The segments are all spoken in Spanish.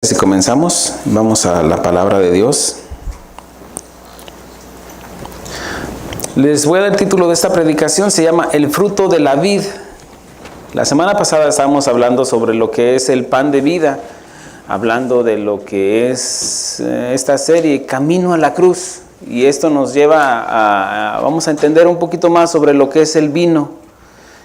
Si comenzamos, vamos a la palabra de Dios. Les voy a dar el título de esta predicación, se llama El fruto de la vid. La semana pasada estábamos hablando sobre lo que es el pan de vida, hablando de lo que es esta serie, Camino a la Cruz. Y esto nos lleva vamos a entender un poquito más sobre lo que es el vino,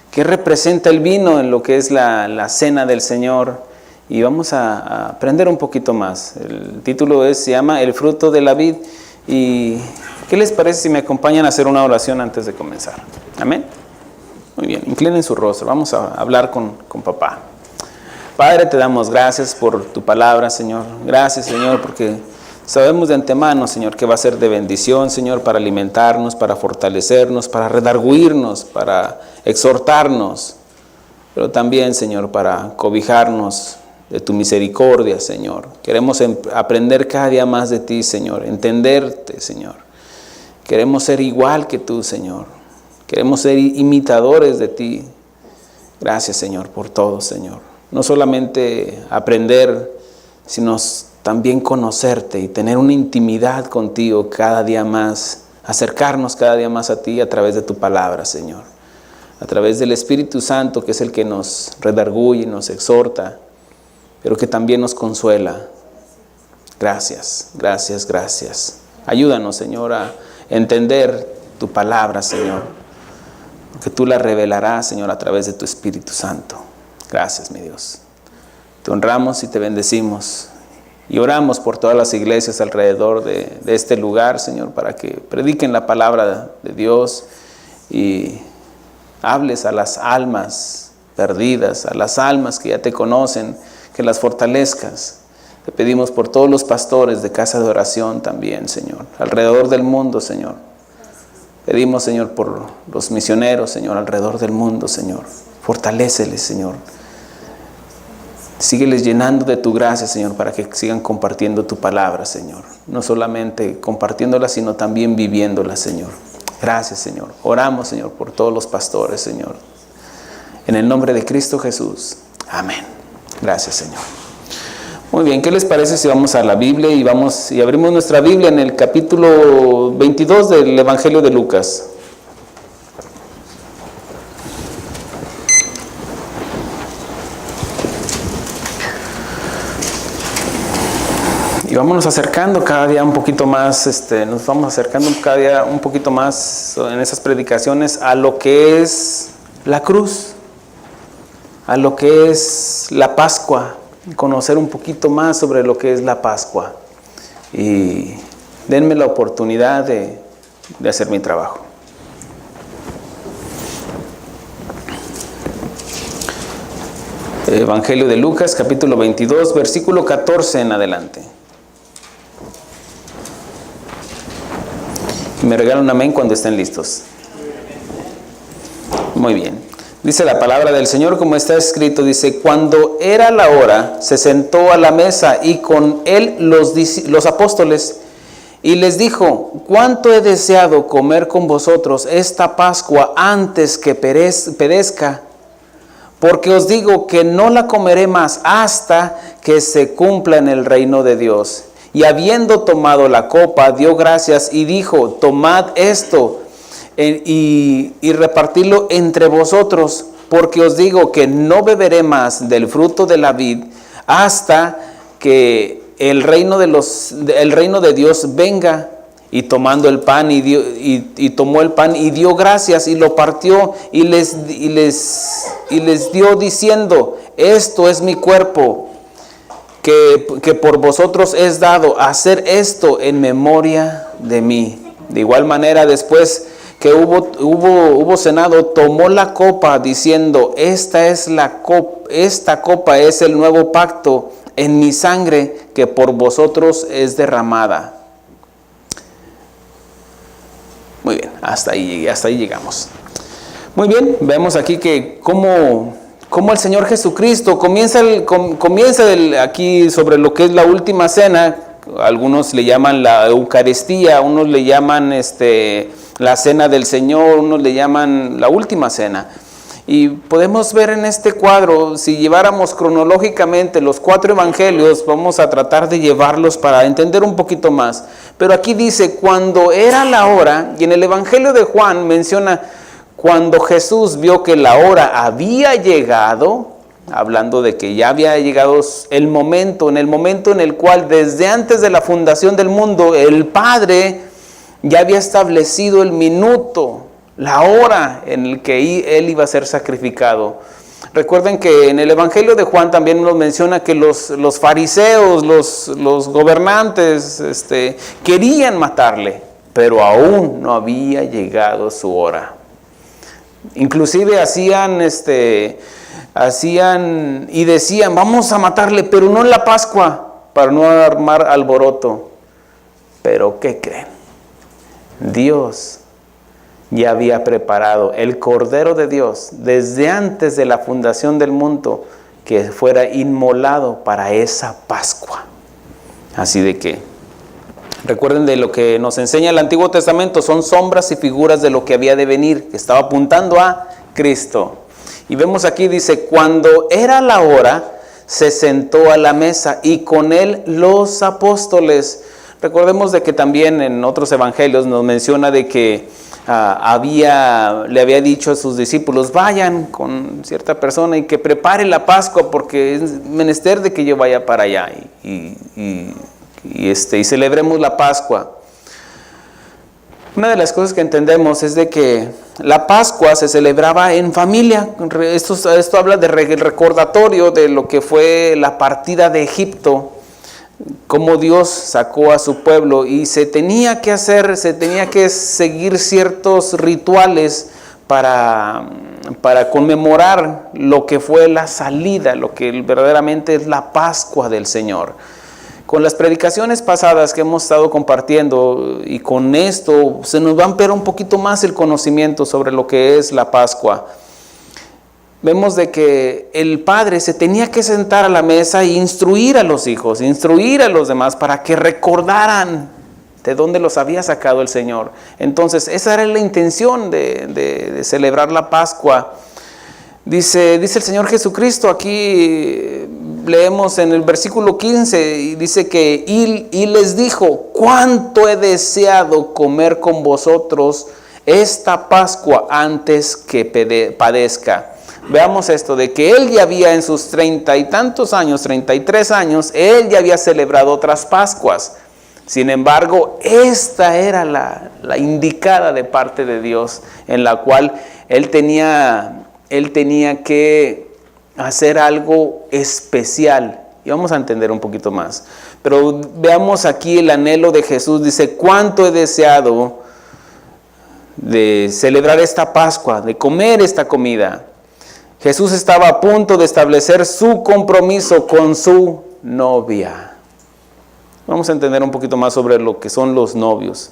qué representa el vino en lo que es la cena del Señor. Y vamos a aprender un poquito más. El título se llama El fruto de la vid. ¿Y qué les parece si me acompañan a hacer una oración antes de comenzar? Amén. Muy bien, inclinen su rostro. Vamos a hablar con papá. Padre, te damos gracias por tu palabra, Señor. Gracias, Señor, porque sabemos de antemano, Señor, que va a ser de bendición, Señor, para alimentarnos, para fortalecernos, para redarguirnos, para exhortarnos, pero también, Señor, para cobijarnos de tu misericordia, Señor. Queremos aprender cada día más de ti, Señor, entenderte, Señor. Queremos ser igual que tú, Señor. Queremos ser imitadores de ti. Gracias, Señor, por todo, Señor. No solamente aprender, sino también conocerte y tener una intimidad contigo cada día más, acercarnos cada día más a ti a través de tu palabra, Señor. A través del Espíritu Santo, que es el que nos redarguye y nos exhorta, pero que también nos consuela. Gracias, gracias, gracias. Ayúdanos, Señor, a entender tu palabra, Señor, porque tú la revelarás, Señor, a través de tu Espíritu Santo. Gracias, mi Dios. Te honramos y te bendecimos. Y oramos por todas las iglesias alrededor de este lugar, Señor, para que prediquen la palabra de Dios y hables a las almas perdidas, a las almas que ya te conocen, que las fortalezcas. Te pedimos por todos los pastores de casa de oración también, Señor, alrededor del mundo, Señor. Pedimos, Señor, por los misioneros, Señor, alrededor del mundo, Señor. Fortaléceles, Señor. Sígueles llenando de tu gracia, Señor, para que sigan compartiendo tu palabra, Señor. No solamente compartiéndola, sino también viviéndola, Señor. Gracias, Señor. Oramos, Señor, por todos los pastores, Señor. En el nombre de Cristo Jesús. Amén. Gracias, Señor. Muy bien, ¿qué les parece si vamos a la Biblia y abrimos nuestra Biblia en el capítulo 22 del Evangelio de Lucas? Y vámonos acercando cada día un poquito más, nos vamos acercando cada día un poquito más en esas predicaciones a lo que es la cruz, a lo que es la Pascua, conocer un poquito más sobre lo que es la Pascua. Y denme la oportunidad de hacer mi trabajo. Evangelio de Lucas, capítulo 22, versículo 14 en adelante. Me regalan un amén cuando estén listos. Muy bien. Dice la palabra del Señor como está escrito. Dice, cuando era la hora, se sentó a la mesa y con él los apóstoles y les dijo, cuánto he deseado comer con vosotros esta Pascua antes que perezca, porque os digo que no la comeré más hasta que se cumpla en el reino de Dios. Y habiendo tomado la copa, dio gracias y dijo, tomad esto y repartidlo entre vosotros, porque os digo que no beberé más del fruto de la vid hasta que el reino de Dios venga. Y tomando el pan tomó el pan y dio gracias y lo partió y les dio diciendo, esto es mi cuerpo que por vosotros es dado, hacer esto en memoria de mí. De igual manera, después que hubo cenado, tomó la copa diciendo, esta copa es el nuevo pacto en mi sangre que por vosotros es derramada. Muy bien, hasta ahí llegamos. Muy bien, vemos aquí que cómo el Señor Jesucristo comienza aquí sobre lo que es la última cena. Algunos le llaman la Eucaristía, unos le llaman la cena del Señor, unos le llaman la última cena. Y podemos ver en este cuadro, si lleváramos cronológicamente los 4 evangelios, vamos a tratar de llevarlos para entender un poquito más. Pero aquí dice, cuando era la hora, y en el evangelio de Juan menciona, cuando Jesús vio que la hora había llegado, hablando de que ya había llegado el momento, en el cual desde antes de la fundación del mundo, el Padre ya había establecido el minuto, la hora en el que Él iba a ser sacrificado. Recuerden que en el Evangelio de Juan también nos menciona que los fariseos, los gobernantes, querían matarle, pero aún no había llegado su hora. Inclusive hacían y decían, vamos a matarle, pero no en la Pascua, para no armar alboroto. Pero ¿qué creen? Dios ya había preparado el Cordero de Dios desde antes de la fundación del mundo, que fuera inmolado para esa Pascua. Así de que, recuerden de lo que nos enseña el Antiguo Testamento, son sombras y figuras de lo que había de venir, que estaba apuntando a Cristo. Y vemos aquí, dice, cuando era la hora, se sentó a la mesa y con él los apóstoles. Recordemos de que también en otros evangelios nos menciona de que le había dicho a sus discípulos, vayan con cierta persona y que prepare la Pascua porque es menester de que yo vaya para allá y celebremos la Pascua. Una de las cosas que entendemos es de que la Pascua se celebraba en familia. Esto habla del recordatorio de lo que fue la partida de Egipto, cómo Dios sacó a su pueblo y se tenía que seguir ciertos rituales para conmemorar lo que fue la salida, lo que verdaderamente es la Pascua del Señor. Con las predicaciones pasadas que hemos estado compartiendo y con esto se nos va a ampliar un poquito más el conocimiento sobre lo que es la Pascua. Vemos de que el padre se tenía que sentar a la mesa e instruir a los hijos, instruir a los demás para que recordaran de dónde los había sacado el Señor. Entonces esa era la intención de celebrar la Pascua. Dice el Señor Jesucristo, aquí leemos en el versículo 15, y dice que y les dijo, cuánto he deseado comer con vosotros esta Pascua antes que padezca. Veamos esto, de que él ya había en sus 30 y tantos años, 33 años, él ya había celebrado otras Pascuas. Sin embargo, esta era la indicada de parte de Dios, en la cual él tenía que hacer algo especial. Y vamos a entender un poquito más. Pero veamos aquí el anhelo de Jesús. Dice, cuánto he deseado de celebrar esta Pascua, de comer esta comida. Jesús estaba a punto de establecer su compromiso con su novia. Vamos a entender un poquito más sobre lo que son los novios.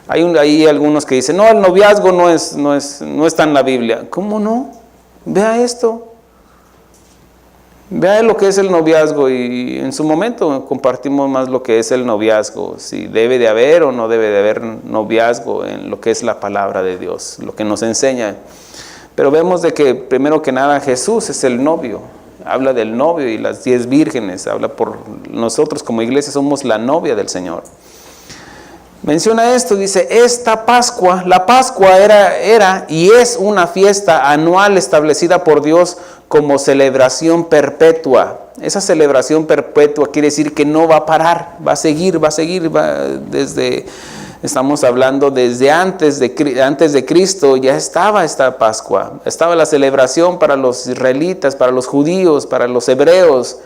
Hay algunos que dicen, no, el noviazgo no está en la Biblia. ¿Cómo no? Vea esto. Vea lo que es el noviazgo y en su momento compartimos más lo que es el noviazgo, si debe de haber o no debe de haber noviazgo en lo que es la palabra de Dios, lo que nos enseña. Pero vemos de que primero que nada Jesús es el novio, habla del novio y las 10 vírgenes, habla por nosotros como iglesia, somos la novia del Señor. Menciona esto, dice, esta Pascua, la Pascua era y es una fiesta anual establecida por Dios como celebración perpetua. Esa celebración perpetua quiere decir que no va a parar, va a seguir, estamos hablando desde antes de Cristo, ya estaba esta Pascua, estaba la celebración para los israelitas, para los judíos, para los hebreos,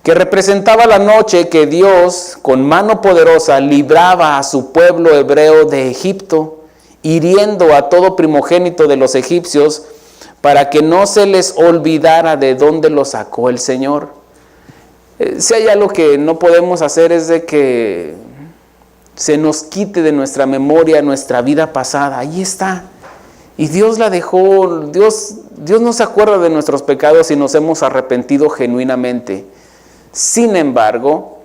que representaba la noche que Dios, con mano poderosa, libraba a su pueblo hebreo de Egipto, hiriendo a todo primogénito de los egipcios, para que no se les olvidara de dónde lo sacó el Señor. Si hay algo que no podemos hacer es de que se nos quite de nuestra memoria nuestra vida pasada. Ahí está. Y Dios la dejó. Dios no se acuerda de nuestros pecados si nos hemos arrepentido genuinamente. Sin embargo,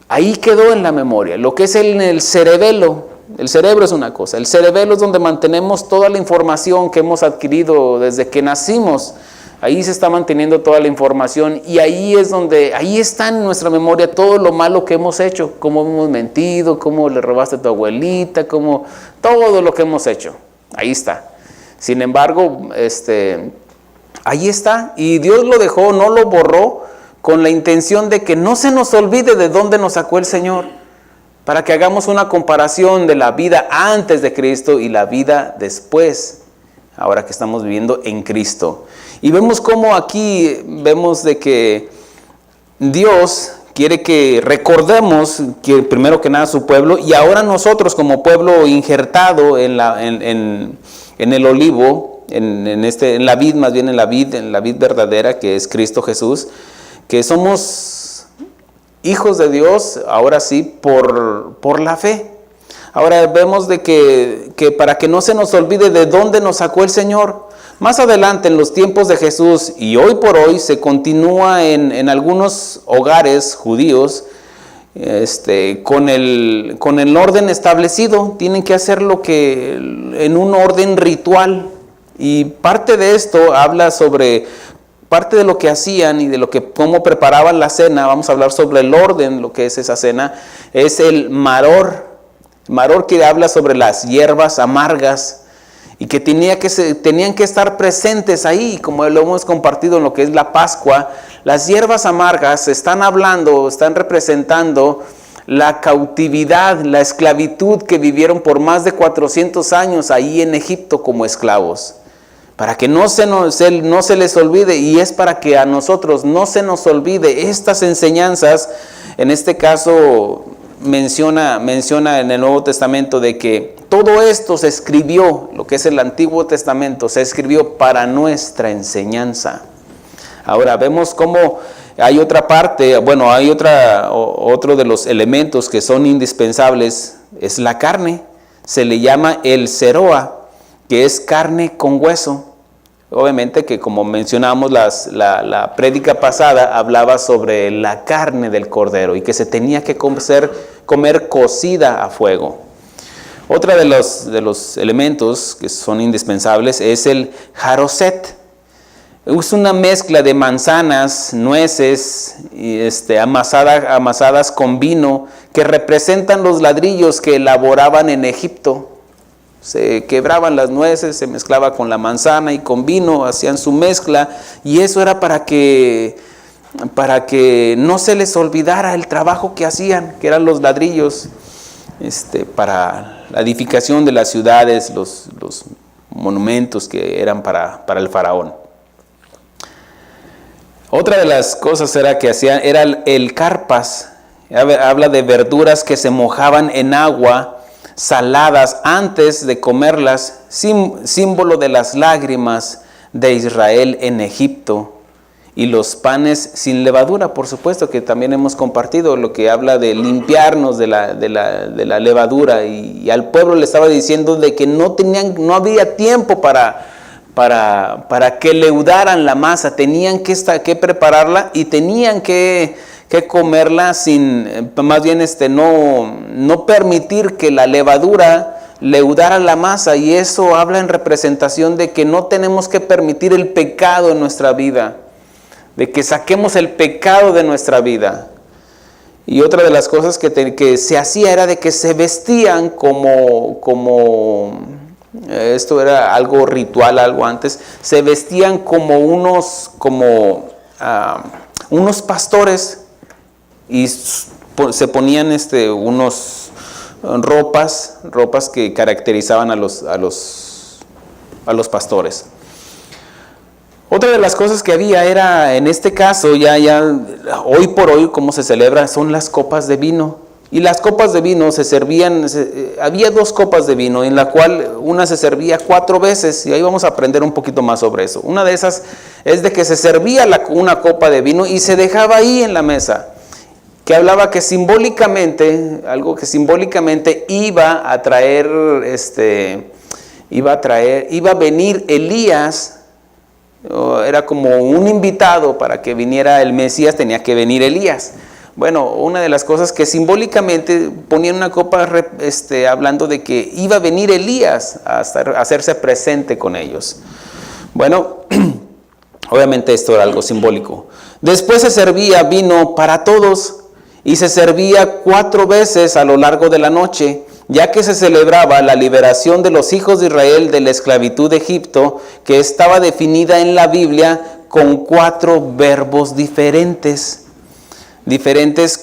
ahí quedó en la memoria, lo que es en el cerebelo, El cerebro es una cosa. El cerebelo es donde mantenemos toda la información que hemos adquirido desde que nacimos. Ahí se está manteniendo toda la información y ahí es donde, ahí está en nuestra memoria todo lo malo que hemos hecho, cómo hemos mentido, cómo le robaste a tu abuelita, cómo, todo lo que hemos hecho. Ahí está. Sin embargo, ahí está, y Dios lo dejó, no lo borró, con la intención de que no se nos olvide de dónde nos sacó el Señor, para que hagamos una comparación de la vida antes de Cristo y la vida después, ahora que estamos viviendo en Cristo. Y vemos cómo aquí, vemos de que Dios quiere que recordemos que primero que nada su pueblo, y ahora nosotros como pueblo injertado en el olivo, en la vid, más bien en la vid verdadera que es Cristo Jesús, que somos hijos de Dios, ahora sí, por la fe. Ahora vemos de que para que no se nos olvide de dónde nos sacó el Señor. Más adelante, en los tiempos de Jesús, y hoy por hoy, se continúa en algunos hogares judíos, con el orden establecido. Tienen que hacer lo que en un orden ritual. Y parte de esto habla sobre parte de lo que hacían y de cómo preparaban la cena. Vamos a hablar sobre el orden, lo que es esa cena. Es el maror. Maror, que habla sobre las hierbas amargas y que tenían que estar presentes ahí, como lo hemos compartido en lo que es la Pascua. Las hierbas amargas están representando la cautividad, la esclavitud que vivieron por más de 400 años ahí en Egipto como esclavos. Para que no se les olvide, y es para que a nosotros no se nos olvide estas enseñanzas. En este caso menciona en el Nuevo Testamento de que todo esto se escribió, lo que es el Antiguo Testamento, se escribió para nuestra enseñanza. Ahora vemos cómo hay otra parte, hay otro de los elementos que son indispensables, es la carne. Se le llama el seroa, que es carne con hueso. Obviamente que, como mencionamos la prédica pasada, hablaba sobre la carne del cordero y que se tenía que comer cocida a fuego. Otra de los elementos que son indispensables es el jaroset. Es una mezcla de manzanas, nueces, amasadas con vino, que representan los ladrillos que elaboraban en Egipto. Se quebraban las nueces, se mezclaba con la manzana y con vino, hacían su mezcla, y eso era para que no se les olvidara el trabajo que hacían, que eran los ladrillos, para la edificación de las ciudades, los monumentos que eran para el faraón. Otra de las cosas que hacían era el carpas. Habla de verduras que se mojaban en agua saladas antes de comerlas, símbolo de las lágrimas de Israel en Egipto. Y los panes sin levadura, por supuesto, que también hemos compartido, lo que habla de limpiarnos de la levadura. Y al pueblo le estaba diciendo de que no había tiempo para que leudaran la masa. Tenían que prepararla y tenían que comerla sin, más bien no permitir que la levadura leudara la masa. Y eso habla en representación de que no tenemos que permitir el pecado en nuestra vida, de que saquemos el pecado de nuestra vida. Y otra de las cosas que se hacía era de que se vestían como esto era algo ritual, algo antes, se vestían como unos pastores, y se ponían unos ropas que caracterizaban a los pastores. Otra de las cosas que había era, en este caso, ya hoy por hoy, como se celebra, son las copas de vino. Y las copas de vino se servían, había 2 copas de vino, en la cual una se servía 4 veces, y ahí vamos a aprender un poquito más sobre eso. Una de esas es de que se servía una copa de vino y se dejaba ahí en la mesa, que hablaba que simbólicamente, iba a venir Elías. Era como un invitado. Para que viniera el Mesías tenía que venir Elías. Bueno, una de las cosas que simbólicamente ponían una copa hablando de que iba a venir Elías a hacerse presente con ellos. Bueno, obviamente esto era algo simbólico. Después se servía vino para todos y se servía 4 veces a lo largo de la noche, ya que se celebraba la liberación de los hijos de Israel de la esclavitud de Egipto, que estaba definida en la Biblia con 4 verbos diferentes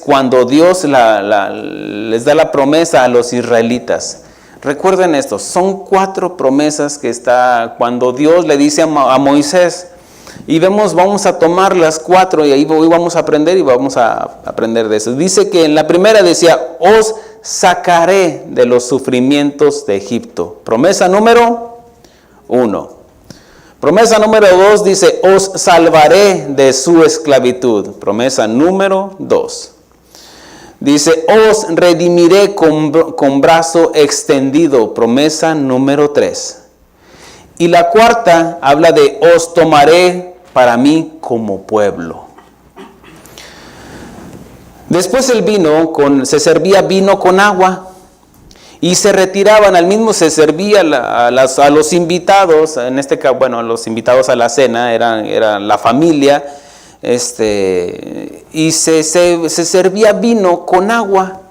cuando Dios les da la promesa a los israelitas. Recuerden esto, son 4 promesas que está cuando Dios le dice a Moisés, y vamos a tomar las 4 y ahí vamos a aprender y vamos a aprender de eso. Dice que en la primera decía, os sacaré de los sufrimientos de Egipto. Promesa número 1. Promesa número 2 dice, os salvaré de su esclavitud. Promesa número 2. Dice, os redimiré con brazo extendido. Promesa número 3. Y la 4 habla de, os tomaré para mí como pueblo. Después el vino, se servía vino con agua. Y se retiraban, se servía a los invitados, en este caso, bueno, los invitados a la cena eran la familia, y se servía vino con agua,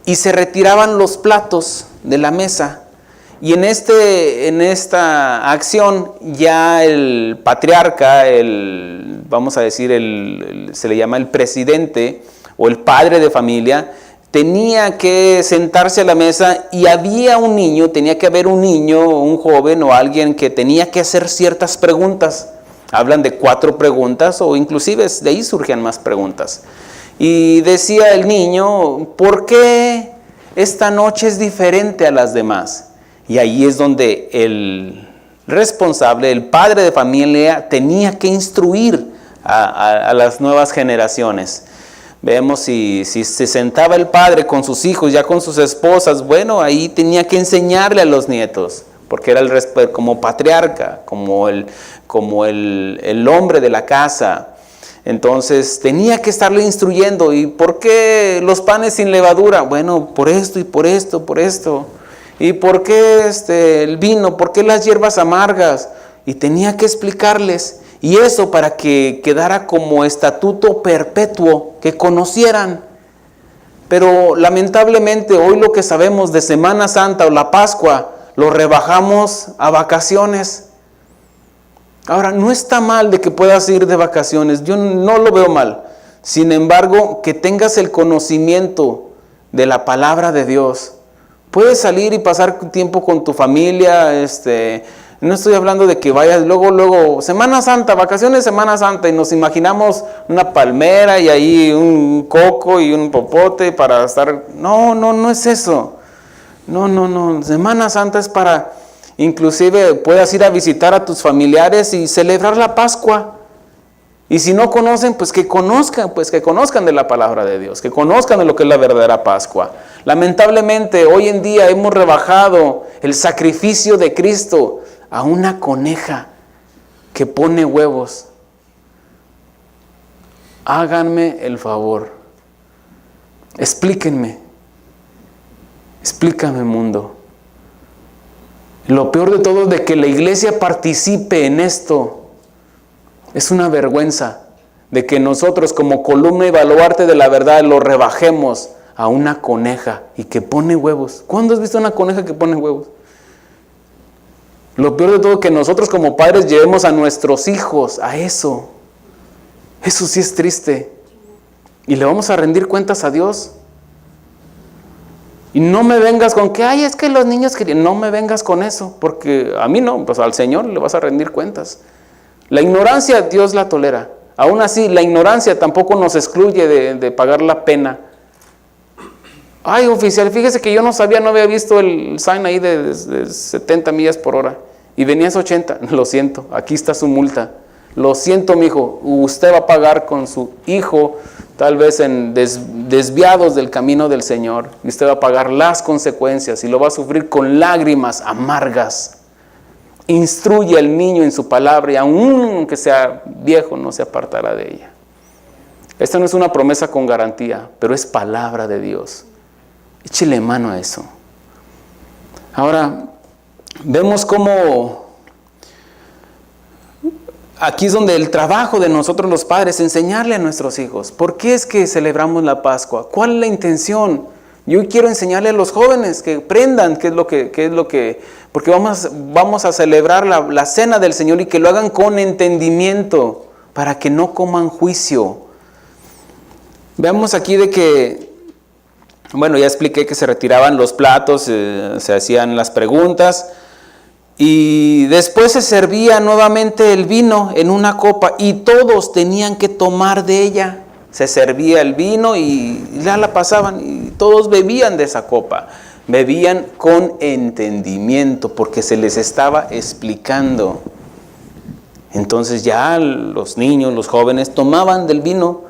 y se retiraban los platos de la mesa. Y en esta acción ya el patriarca, vamos a decir, se le llama el presidente o el padre de familia, tenía que sentarse a la mesa y tenía que haber un niño, un joven o alguien que tenía que hacer ciertas preguntas. Hablan de 4 preguntas o inclusive de ahí surgían más preguntas. Y decía el niño, ¿por qué esta noche es diferente a las demás? Y ahí es donde el responsable, el padre de familia, tenía que instruir a las nuevas generaciones. Vemos si se sentaba el padre con sus hijos, ya con sus esposas, bueno, ahí tenía que enseñarle a los nietos, porque era como patriarca, como el hombre de la casa. Entonces tenía que estarle instruyendo. ¿Y por qué los panes sin levadura? Bueno, por esto y por esto, por esto. ¿Y por qué el vino? ¿Por qué las hierbas amargas? Y tenía que explicarles. Y eso para que quedara como estatuto perpetuo, que conocieran. Pero lamentablemente hoy lo que sabemos de Semana Santa o la Pascua, lo rebajamos a vacaciones. Ahora, no está mal de que puedas ir de vacaciones, yo no lo veo mal. Sin embargo, que tengas el conocimiento de la palabra de Dios. Puedes salir y pasar tiempo con tu familia, no estoy hablando de que vayas luego, Semana Santa, vacaciones Semana Santa, y nos imaginamos una palmera y ahí un coco y un popote para estar. No es eso. No. Semana Santa es para, inclusive puedas ir a visitar a tus familiares y celebrar la Pascua. Y si no conocen, pues que conozcan de la palabra de Dios, que conozcan de lo que es la verdadera Pascua. Lamentablemente, hoy en día hemos rebajado el sacrificio de Cristo a una coneja que pone huevos. Háganme el favor. Explíquenme, mundo. Lo peor de todo es de que la iglesia participe en esto. Es una vergüenza de que nosotros como columna y baluarte de la verdad lo rebajemos a una coneja y que pone huevos. ¿Cuándo has visto una coneja que pone huevos? Lo peor de todo es que nosotros como padres llevemos a nuestros hijos a eso. Eso sí es triste. Y le vamos a rendir cuentas a Dios. Y no me vengas con que, es que los niños querían. No me vengas con eso, porque a mí no, pues al Señor le vas a rendir cuentas. La ignorancia Dios la tolera. Aún así, la ignorancia tampoco nos excluye de pagar la pena. Ay, oficial, fíjese que yo no había visto el sign ahí de 70 millas por hora. Y venías 80. Lo siento, aquí está su multa. Lo siento, mijo. Usted va a pagar con su hijo, tal vez en desviados del camino del Señor. Y usted va a pagar las consecuencias y lo va a sufrir con lágrimas amargas. Instruye al niño en su palabra y aun que sea viejo no se apartará de ella. Esta no es una promesa con garantía, pero es palabra de Dios. Échele mano a eso. Ahora, vemos cómo aquí es donde el trabajo de nosotros los padres, enseñarle a nuestros hijos. ¿Por qué es que celebramos la Pascua? ¿Cuál es la intención? Yo quiero enseñarle a los jóvenes que aprendan qué es lo que porque vamos a celebrar la cena del Señor y que lo hagan con entendimiento para que no coman juicio. Veamos aquí de que, bueno, ya expliqué que se retiraban los platos, se hacían las preguntas. Y después se servía nuevamente el vino en una copa y todos tenían que tomar de ella. Se servía el vino y ya la pasaban y todos bebían de esa copa. Bebían con entendimiento porque se les estaba explicando. Entonces ya los niños, los jóvenes tomaban del vino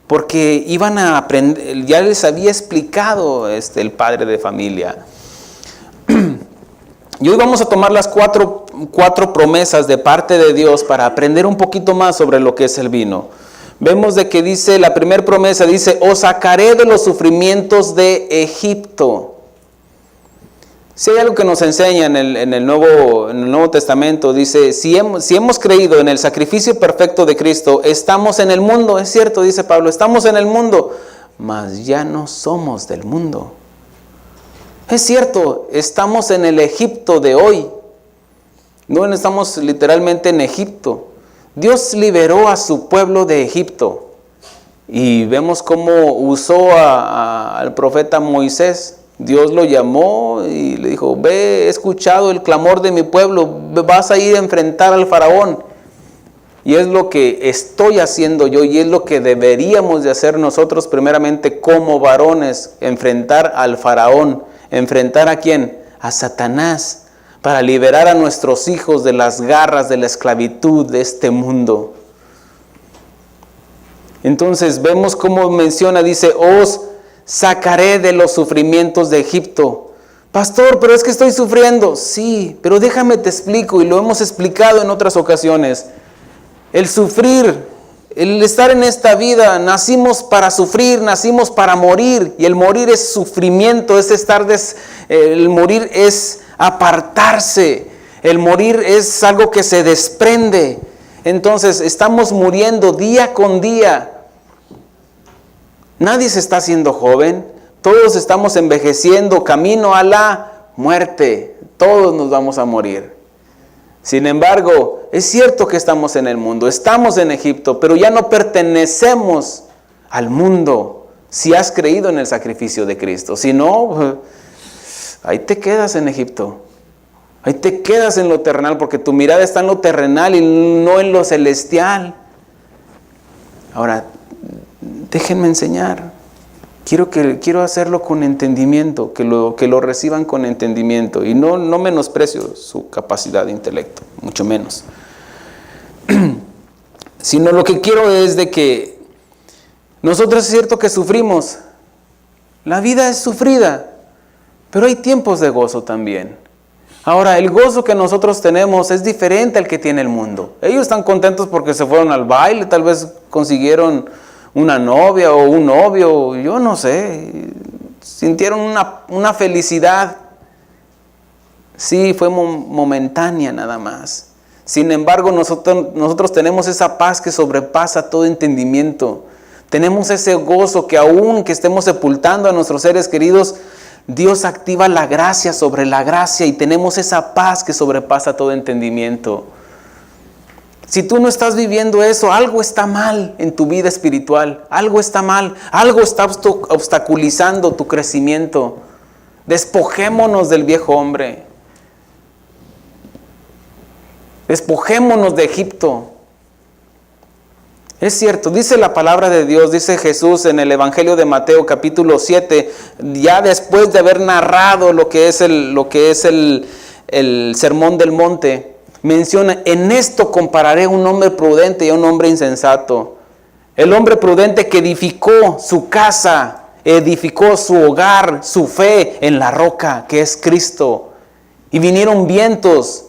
porque iban a aprender, ya les había explicado el padre de familia. Y hoy vamos a tomar las cuatro promesas de parte de Dios para aprender un poquito más sobre lo que es el vino. Vemos de que dice, la primera promesa dice, os sacaré de los sufrimientos de Egipto. Si hay algo que nos enseña en el Nuevo Testamento, dice, si hemos creído en el sacrificio perfecto de Cristo, estamos en el mundo, es cierto, dice Pablo, estamos en el mundo, mas ya no somos del mundo. Es cierto, estamos en el Egipto de hoy. No estamos literalmente en Egipto. Dios liberó a su pueblo de Egipto. Y vemos cómo usó al profeta Moisés. Dios lo llamó y le dijo, ve, he escuchado el clamor de mi pueblo, vas a ir a enfrentar al faraón. Y es lo que estoy haciendo yo y es lo que deberíamos de hacer nosotros primeramente como varones, enfrentar al faraón. ¿Enfrentar a quién? A Satanás, para liberar a nuestros hijos de las garras de la esclavitud de este mundo. Entonces vemos cómo menciona, dice, os sacaré de los sufrimientos de Egipto. Pastor, pero es que estoy sufriendo. Sí, pero déjame te explico, y lo hemos explicado en otras ocasiones. El sufrir, el estar en esta vida, nacimos para sufrir, nacimos para morir, y el morir es sufrimiento, es el morir es apartarse, el morir es algo que se desprende. Entonces estamos muriendo día con día. Nadie se está haciendo joven, todos estamos envejeciendo, camino a la muerte, todos nos vamos a morir. Sin embargo, es cierto que estamos en el mundo, estamos en Egipto, pero ya no pertenecemos al mundo si has creído en el sacrificio de Cristo. Si no, ahí te quedas en Egipto, ahí te quedas en lo terrenal, porque tu mirada está en lo terrenal y no en lo celestial. Ahora, déjenme enseñar. Quiero hacerlo con entendimiento, que lo reciban con entendimiento. Y no menosprecio su capacidad de intelecto, mucho menos. Sino lo que quiero es de que nosotros es cierto que sufrimos. La vida es sufrida, pero hay tiempos de gozo también. Ahora, el gozo que nosotros tenemos es diferente al que tiene el mundo. Ellos están contentos porque se fueron al baile, tal vez consiguieron una novia o un novio, yo no sé, sintieron una felicidad. Sí, fue momentánea nada más. Sin embargo, nosotros tenemos esa paz que sobrepasa todo entendimiento. Tenemos ese gozo que aún que estemos sepultando a nuestros seres queridos, Dios activa la gracia sobre la gracia y tenemos esa paz que sobrepasa todo entendimiento. Si tú no estás viviendo eso, algo está mal en tu vida espiritual, algo está mal, algo está obstaculizando tu crecimiento. Despojémonos del viejo hombre. Despojémonos de Egipto. Es cierto, dice la palabra de Dios, dice Jesús en el Evangelio de Mateo capítulo 7, ya después de haber narrado lo que es el Sermón del Monte, menciona, en esto compararé a un hombre prudente y a un hombre insensato. El hombre prudente que edificó su casa, edificó su hogar, su fe en la roca que es Cristo. Y vinieron vientos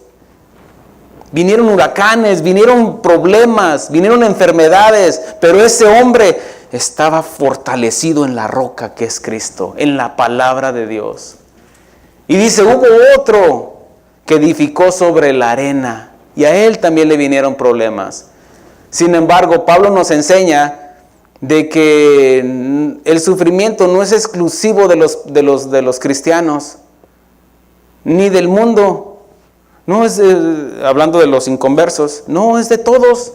Vinieron huracanes, vinieron problemas, vinieron enfermedades, pero ese hombre estaba fortalecido en la roca que es Cristo, en la palabra de Dios. Y dice, hubo otro que edificó sobre la arena y a él también le vinieron problemas. Sin embargo, Pablo nos enseña de que el sufrimiento no es exclusivo de los cristianos, ni del mundo. No es hablando de los inconversos, no, es de todos.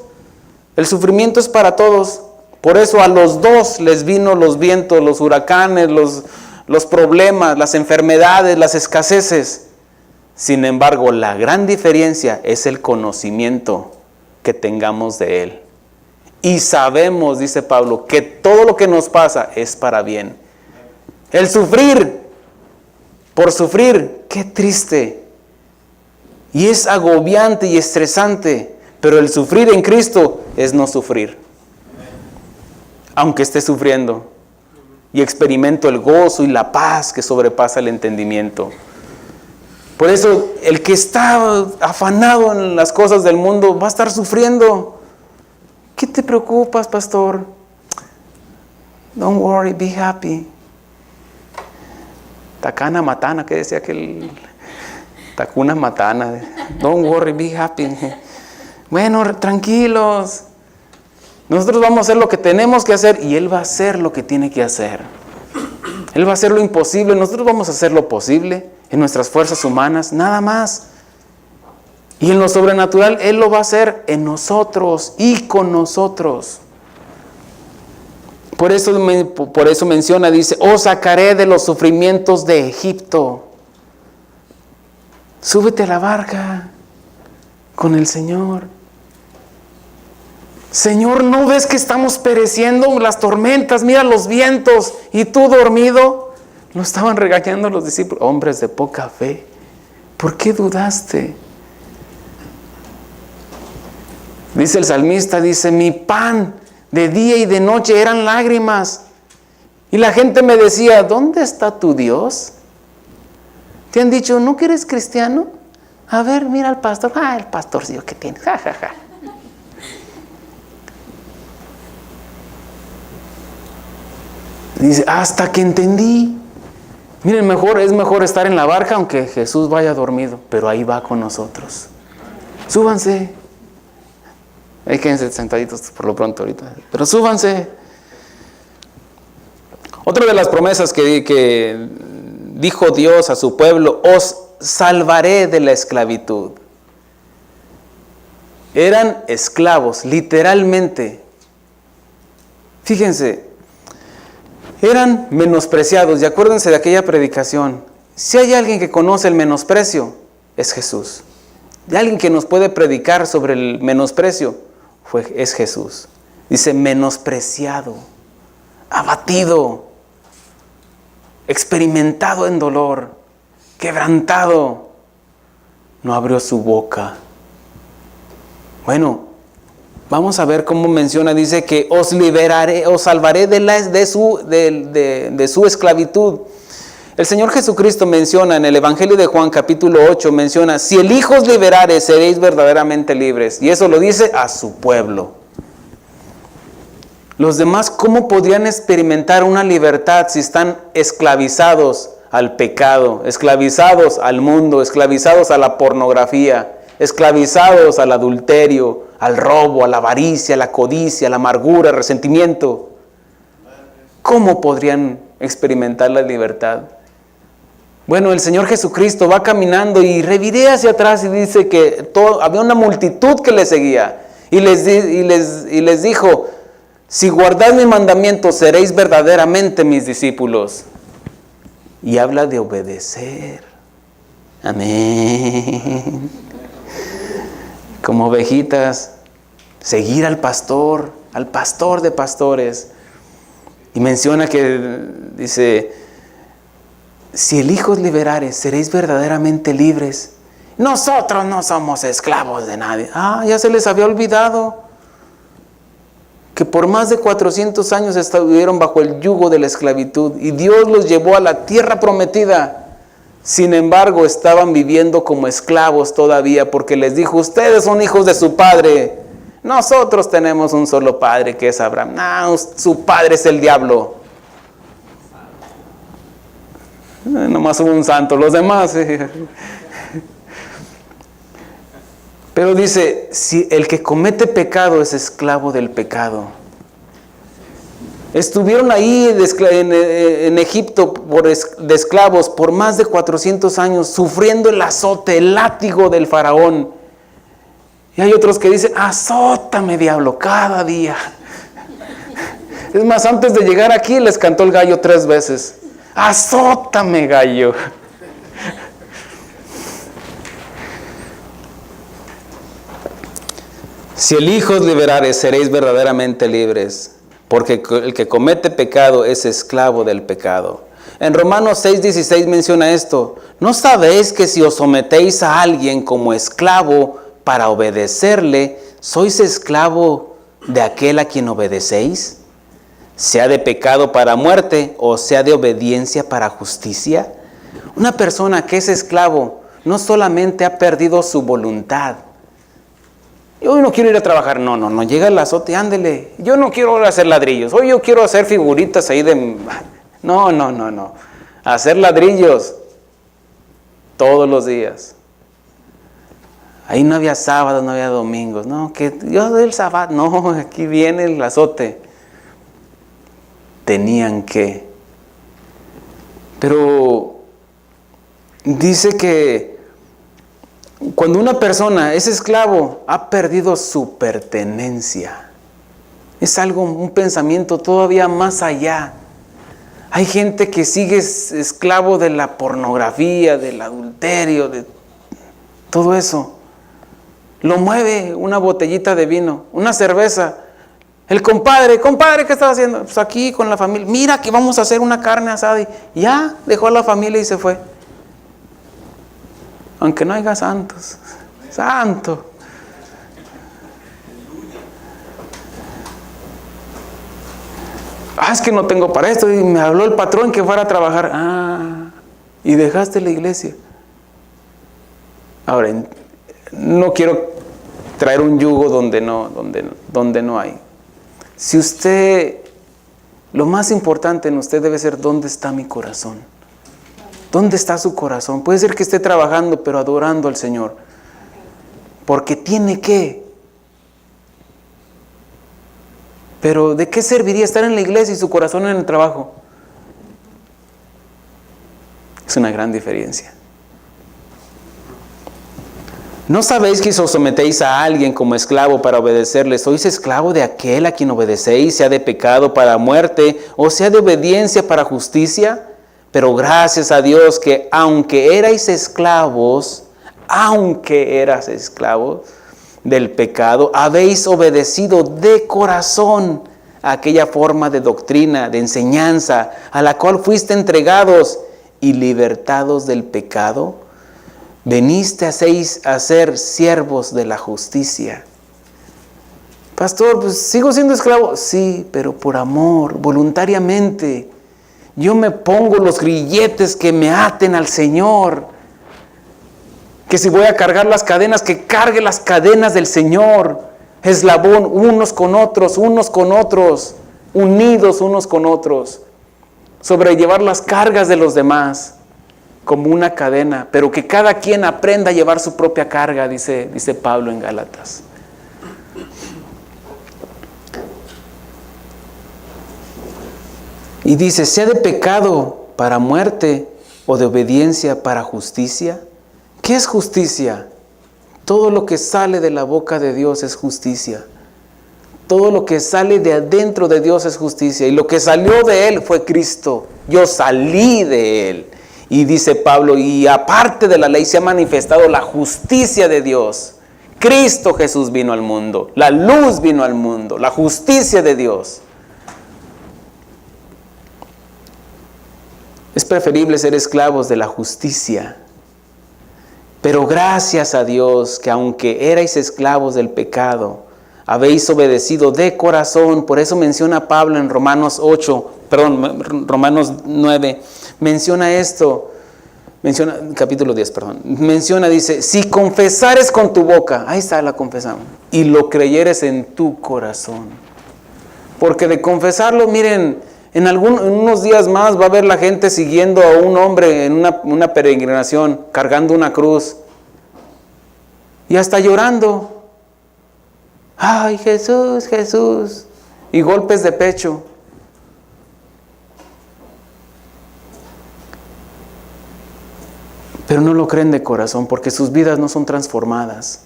El sufrimiento es para todos. Por eso a los dos les vino los vientos, los huracanes, los problemas, las enfermedades, las escaseces. Sin embargo, la gran diferencia es el conocimiento que tengamos de Él. Y sabemos, dice Pablo, que todo lo que nos pasa es para bien. El sufrir, por sufrir, qué triste. Y es agobiante y estresante, pero el sufrir en Cristo es no sufrir. Aunque esté sufriendo. Y experimento el gozo y la paz que sobrepasa el entendimiento. Por eso, el que está afanado en las cosas del mundo va a estar sufriendo. ¿Qué te preocupas, pastor? Don't worry, be happy. Tacana matana, ¿qué decía aquel? Tacuna matana. Don't worry, be happy. Bueno, tranquilos. Nosotros vamos a hacer lo que tenemos que hacer y Él va a hacer lo que tiene que hacer. Él va a hacer lo imposible, nosotros vamos a hacer lo posible en nuestras fuerzas humanas, nada más. Y en lo sobrenatural, Él lo va a hacer en nosotros y con nosotros. Por eso menciona, dice, os sacaré de los sufrimientos de Egipto. Súbete a la barca con el Señor. Señor, ¿no ves que estamos pereciendo? Las tormentas, mira los vientos, y tú dormido. Lo estaban regañando los discípulos. Hombres de poca fe, ¿por qué dudaste? Dice el salmista, dice, mi pan de día y de noche eran lágrimas. Y la gente me decía, ¿dónde está tu Dios? Te han dicho, ¿no que eres cristiano? A ver, mira al pastor. El pastorcillo que tiene. Ja, ja, ja. Dice, hasta que entendí. Miren, es mejor estar en la barca aunque Jesús vaya dormido, pero ahí va con nosotros. Súbanse. Ahí quédense sentaditos por lo pronto ahorita, pero súbanse. Otra de las promesas que dijo Dios a su pueblo, os salvaré de la esclavitud. Eran esclavos, literalmente. Fíjense. Eran menospreciados, y acuérdense de aquella predicación. Si hay alguien que conoce el menosprecio, es Jesús. Y alguien que nos puede predicar sobre el menosprecio, es Jesús. Dice, menospreciado, abatido, experimentado en dolor, quebrantado, no abrió su boca. Bueno, vamos a ver cómo menciona, dice que os liberaré, os salvaré de su esclavitud. El Señor Jesucristo menciona en el Evangelio de Juan capítulo 8, menciona, si el Hijo os liberare, seréis verdaderamente libres. Y eso lo dice a su pueblo. Los demás, ¿cómo podrían experimentar una libertad si están esclavizados al pecado, esclavizados al mundo, esclavizados a la pornografía, esclavizados al adulterio, al robo, a la avaricia, a la codicia, a la amargura, al resentimiento? ¿Cómo podrían experimentar la libertad? Bueno, el Señor Jesucristo va caminando y reviré hacia atrás y dice que había una multitud que le seguía. Y les dijo, si guardáis mis mandamientos, seréis verdaderamente mis discípulos. Y habla de obedecer. Amén. Como ovejitas, seguir al pastor de pastores. Y menciona que, dice, si el Hijo os liberare, seréis verdaderamente libres. Nosotros no somos esclavos de nadie. Ya se les había olvidado que por más de 400 años estuvieron bajo el yugo de la esclavitud y Dios los llevó a la tierra prometida Sin embargo, estaban viviendo como esclavos todavía porque les dijo, ustedes son hijos de su padre. Nosotros tenemos un solo padre que es Abraham. No, su padre es el diablo. Nomás hubo un santo, los demás. Pero dice, si el que comete pecado es esclavo del pecado. Estuvieron ahí en Egipto de esclavos por más de 400 años, sufriendo el azote, el látigo del faraón. Y hay otros que dicen, azótame, diablo, cada día. Es más, antes de llegar aquí les cantó el gallo 3 veces. Azótame, gallo. Si el Hijo os liberare, seréis verdaderamente libres. Porque el que comete pecado es esclavo del pecado. En Romanos 6:16 menciona esto. ¿No sabéis que si os sometéis a alguien como esclavo para obedecerle, sois esclavo de aquel a quien obedecéis? Sea de pecado para muerte o sea de obediencia para justicia. Una persona que es esclavo no solamente ha perdido su voluntad. Hoy no quiero ir a trabajar, no, llega el azote, ándele. Yo no quiero hacer ladrillos, hoy yo quiero hacer figuritas ahí de... No. Hacer ladrillos todos los días. Ahí no había sábados, no había domingos. No, que yo doy el sábado, no, aquí viene el azote. Tenían que. Pero dice que cuando una persona es esclavo, ha perdido su pertenencia. Es algo, un pensamiento todavía más allá. Hay gente que sigue esclavo de la pornografía, del adulterio, de todo eso. Lo mueve una botellita de vino, una cerveza. El compadre, ¿qué estaba haciendo? Pues aquí con la familia. Mira que vamos a hacer una carne asada. Y ya dejó a la familia y se fue. Aunque no haya santos. Santo. Es que no tengo para esto. Y me habló el patrón que fuera a trabajar. Y dejaste la iglesia. Ahora, no quiero traer un yugo donde no hay. Si usted, lo más importante en usted debe ser ¿dónde está mi corazón? ¿Dónde está su corazón? Puede ser que esté trabajando, pero adorando al Señor. Porque tiene que. Pero ¿de qué serviría estar en la iglesia y su corazón en el trabajo? Es una gran diferencia. ¿No sabéis que si os sometéis a alguien como esclavo para obedecerle, sois esclavo de aquel a quien obedecéis, sea de pecado para muerte o sea de obediencia para justicia? Pero gracias a Dios que aunque erais esclavos del pecado, habéis obedecido de corazón a aquella forma de doctrina, de enseñanza, a la cual fuiste entregados y libertados del pecado. Veniste a ser siervos de la justicia. Pastor, pues sigo siendo esclavo. Sí, pero por amor, voluntariamente. Yo me pongo los grilletes que me aten al Señor. Que si voy a cargar las cadenas, que cargue las cadenas del Señor. Eslabón, unos con otros, unidos unos con otros. Sobrellevar las cargas de los demás como una cadena, pero que cada quien aprenda a llevar su propia carga, dice Pablo en Gálatas. Y dice, sea de pecado para muerte o de obediencia para justicia. ¿Qué es justicia? Todo lo que sale de la boca de Dios es justicia. Todo lo que sale de adentro de Dios es justicia. Y lo que salió de Él fue Cristo. Yo salí de Él. Y dice Pablo, y aparte de la ley se ha manifestado la justicia de Dios. Cristo Jesús vino al mundo. La luz vino al mundo. La justicia de Dios. Es preferible ser esclavos de la justicia. Pero gracias a Dios que aunque erais esclavos del pecado, habéis obedecido de corazón. Por eso menciona Pablo en Romanos 9, menciona esto. Menciona, capítulo 10, perdón. Menciona, dice, si confesares con tu boca, ahí está la confesión, y lo creyeres en tu corazón. Porque de confesarlo, miren, en unos días más va a haber la gente siguiendo a un hombre en una peregrinación, cargando una cruz. Y hasta llorando. Ay, Jesús, Jesús. Y golpes de pecho. Pero no lo creen de corazón porque sus vidas no son transformadas.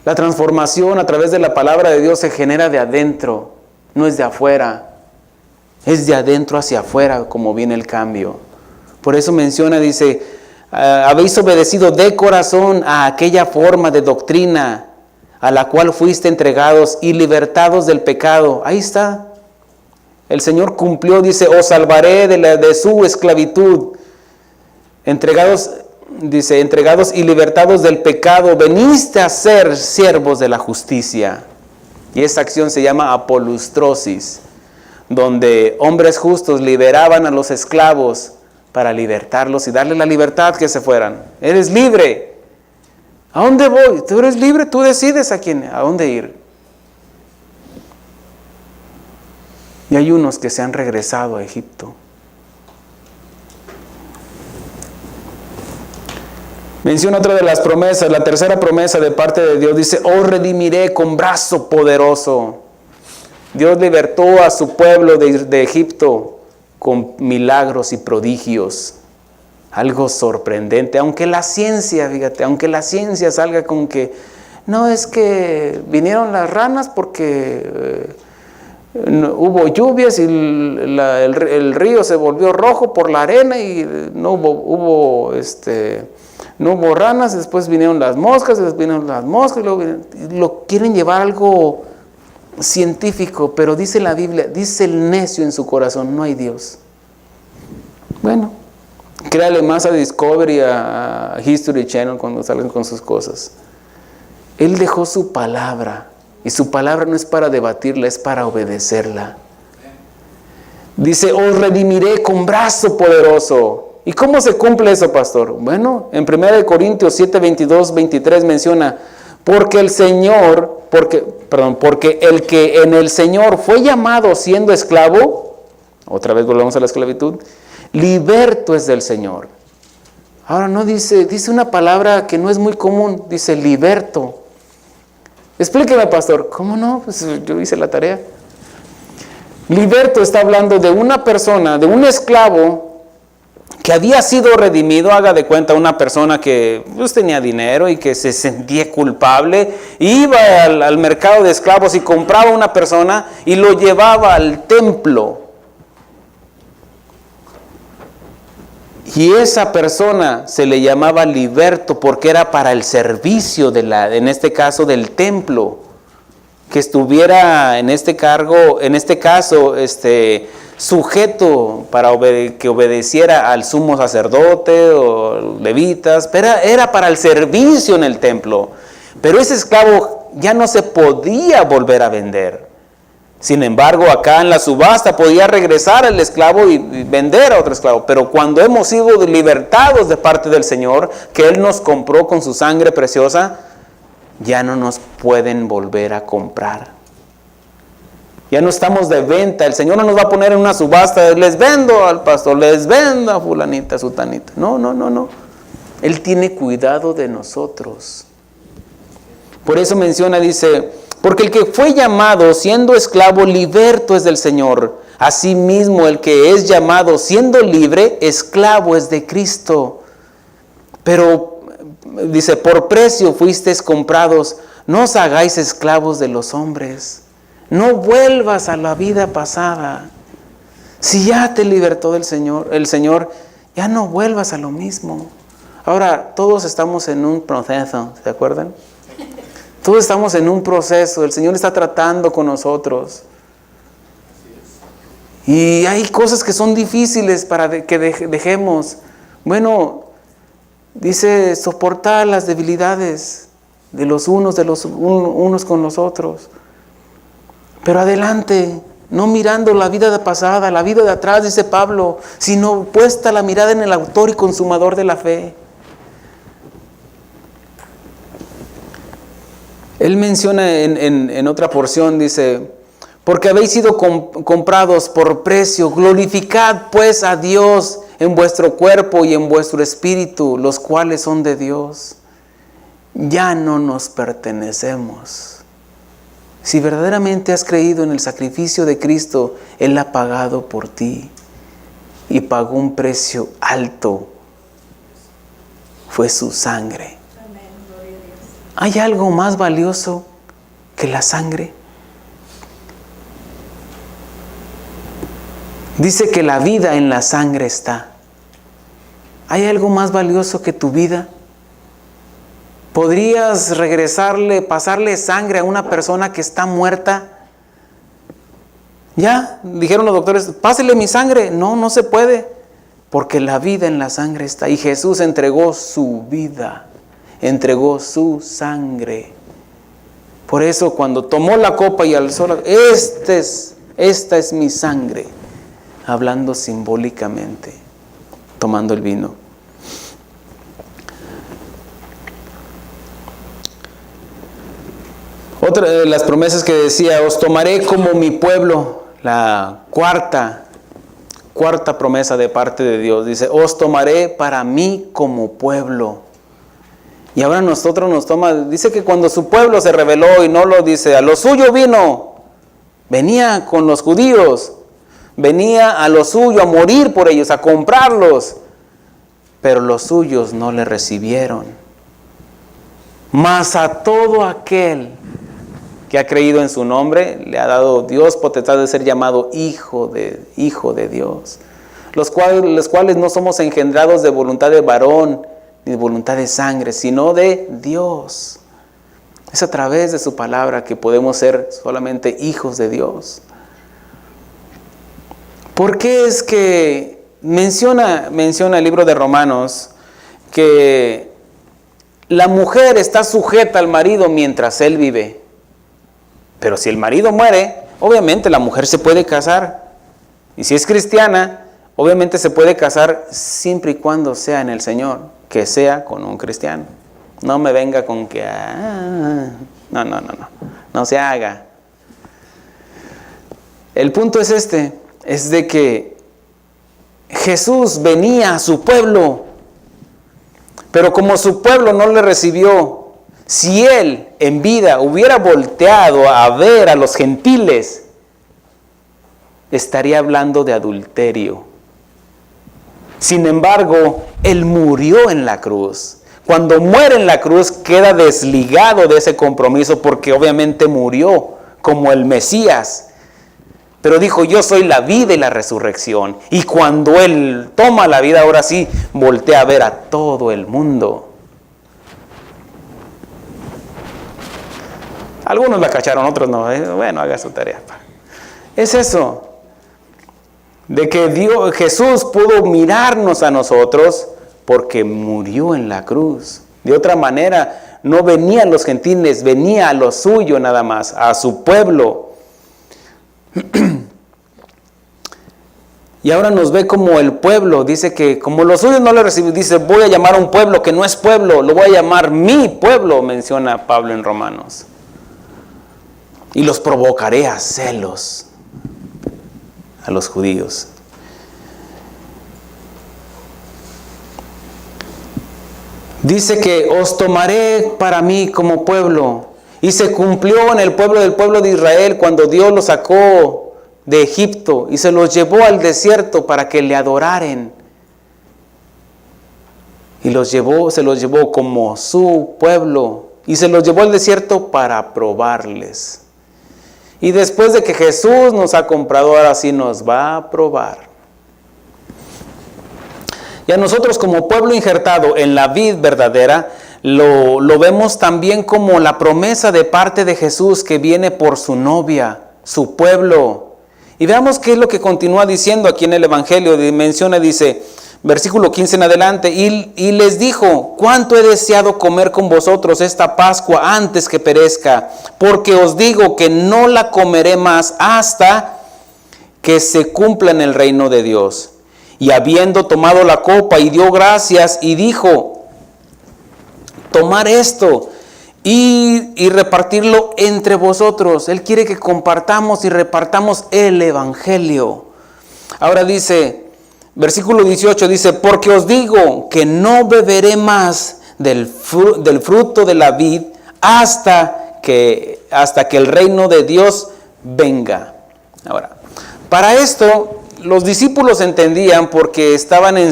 La transformación a través de la palabra de Dios se genera de adentro, no es de afuera. Es de adentro hacia afuera como viene el cambio. Por eso menciona, dice, habéis obedecido de corazón a aquella forma de doctrina a la cual fuiste entregados y libertados del pecado. Ahí está. El Señor cumplió, dice, os salvaré de su esclavitud. Entregados y libertados del pecado, veniste a ser siervos de la justicia. Y esta acción se llama apolustrosis, donde hombres justos liberaban a los esclavos para libertarlos y darles la libertad que se fueran. Eres libre. ¿A dónde voy? Tú eres libre, tú decides a dónde ir. Y hay unos que se han regresado a Egipto. Menciona otra de las promesas, la tercera promesa de parte de Dios, dice, os redimiré con brazo poderoso. Dios libertó a su pueblo de Egipto con milagros y prodigios. Algo sorprendente, aunque la ciencia, fíjate, aunque la ciencia salga con que, no es que vinieron las ranas porque hubo lluvias y el río se volvió rojo por la arena y no hubo ranas, después vinieron las moscas, lo quieren llevar algo científico, pero dice la Biblia, dice el necio en su corazón, no hay Dios. Bueno, créale más a Discovery, a History Channel cuando salgan con sus cosas. Él dejó su palabra, y su palabra no es para debatirla, es para obedecerla. Dice, os redimiré con brazo poderoso. ¿Y cómo se cumple eso, pastor? Bueno, en 1 Corintios 7, 22, 23 menciona, porque el que en el Señor fue llamado siendo esclavo, otra vez volvemos a la esclavitud, liberto es del Señor. Ahora no dice una palabra que no es muy común, dice liberto. Explíqueme, pastor. ¿Cómo no? Pues yo hice la tarea. Liberto está hablando de una persona, de un esclavo que había sido redimido. Haga de cuenta una persona que pues, tenía dinero y que se sentía culpable, iba al mercado de esclavos y compraba una persona y lo llevaba al templo. Y esa persona se le llamaba liberto porque era para el servicio en este caso del templo, que estuviera en este caso sujeto para que obedeciera al sumo sacerdote o levitas, pero era para el servicio en el templo. Pero ese esclavo ya no se podía volver a vender. Sin embargo, acá en la subasta podía regresar el esclavo y vender a otro esclavo. Pero cuando hemos sido libertados de parte del Señor, que Él nos compró con su sangre preciosa, ya no nos pueden volver a comprar. Ya no estamos de venta. El Señor no nos va a poner en una subasta, les vendo al pastor, les vendo a fulanita, sutanita. No. Él tiene cuidado de nosotros. Por eso menciona, dice, porque el que fue llamado siendo esclavo, liberto es del Señor. Asimismo, el que es llamado siendo libre, esclavo es de Cristo. Pero, dice, por precio fuisteis comprados, no os hagáis esclavos de los hombres. No vuelvas a la vida pasada. Si ya te libertó el Señor, ya no vuelvas a lo mismo. Ahora, todos estamos en un proceso, ¿se acuerdan? Todos estamos en un proceso, el Señor está tratando con nosotros. Y hay cosas que son difíciles para que dejemos. Bueno, dice, soportar las debilidades de los unos con los otros. Pero adelante, No mirando la vida de pasada, la vida de atrás, dice Pablo, sino puesta la mirada en el autor y consumador de la fe. Él menciona en otra porción, dice, porque habéis sido comprados por precio, glorificad pues a Dios en vuestro cuerpo y en vuestro espíritu, los cuales son de Dios. Ya no nos pertenecemos. Si verdaderamente has creído en el sacrificio de Cristo, Él ha pagado por ti y pagó un precio alto. Fue su sangre. ¿Hay algo más valioso que la sangre? Dice que la vida en la sangre está. ¿Hay algo más valioso que tu vida? ¿Podrías pasarle sangre a una persona que está muerta? Ya, dijeron los doctores, pásele mi sangre. No, no se puede, porque la vida en la sangre está. Y Jesús entregó su vida, entregó su sangre. Por eso cuando tomó la copa y alzó esta es mi sangre, hablando simbólicamente, tomando el vino. Otra de las promesas que decía, os tomaré como mi pueblo, la cuarta promesa de parte de Dios, dice, os tomaré para mí como pueblo. Y ahora nosotros nos toma, dice que cuando su pueblo se rebeló y no lo dice, a lo suyo vino, venía con los judíos, venía a lo suyo a morir por ellos, a comprarlos, pero los suyos no le recibieron. Mas a todo aquel que ha creído en su nombre, le ha dado Dios potestad de ser llamado hijo de Dios. Los cuales no somos engendrados de voluntad de varón, ni de voluntad de sangre, sino de Dios. Es a través de su palabra que podemos ser solamente hijos de Dios. ¿Por qué es que menciona el libro de Romanos que la mujer está sujeta al marido mientras él vive? Pero si el marido muere, obviamente la mujer se puede casar. Y si es cristiana, obviamente se puede casar siempre y cuando sea en el Señor, que sea con un cristiano. No me venga con que... No se haga. El punto es es de que Jesús venía a su pueblo, pero como su pueblo no le recibió, si él en vida hubiera volteado a ver a los gentiles, estaría hablando de adulterio. Sin embargo, él murió en la cruz. Cuando muere en la cruz, queda desligado de ese compromiso porque obviamente murió como el Mesías. Pero dijo, yo soy la vida y la resurrección. Y cuando él toma la vida, ahora sí, voltea a ver a todo el mundo. Algunos la cacharon, otros no. Bueno, haga su tarea. Es eso. De que Jesús pudo mirarnos a nosotros porque murió en la cruz. De otra manera, no venía a los gentiles, venía a lo suyo nada más, a su pueblo. Y ahora nos ve como el pueblo. Dice que como los suyos no le reciben, dice, voy a llamar a un pueblo que no es pueblo, lo voy a llamar mi pueblo, menciona Pablo en Romanos. Y los provocaré a celos a los judíos. Dice que os tomaré para mí como pueblo. Y se cumplió en el pueblo de Israel cuando Dios los sacó de Egipto y se los llevó al desierto para que le adoraren. Y se los llevó como su pueblo y se los llevó al desierto para probarles. Y después de que Jesús nos ha comprado, ahora sí nos va a probar. Y a nosotros como pueblo injertado en la vid verdadera, lo vemos también como la promesa de parte de Jesús que viene por su novia, su pueblo. Y veamos qué es lo que continúa diciendo aquí en el Evangelio. Menciona, dice, versículo 15 en adelante, y les dijo, cuánto he deseado comer con vosotros esta Pascua antes que perezca, porque os digo que no la comeré más hasta que se cumpla en el reino de Dios. Y habiendo tomado la copa y dio gracias y dijo, tomar esto y repartirlo entre vosotros. Él quiere que compartamos y repartamos el evangelio. Ahora dice, versículo 18 dice, porque os digo que no beberé más del fruto de la vid hasta que el reino de Dios venga. Ahora, para esto los discípulos entendían, porque estaban en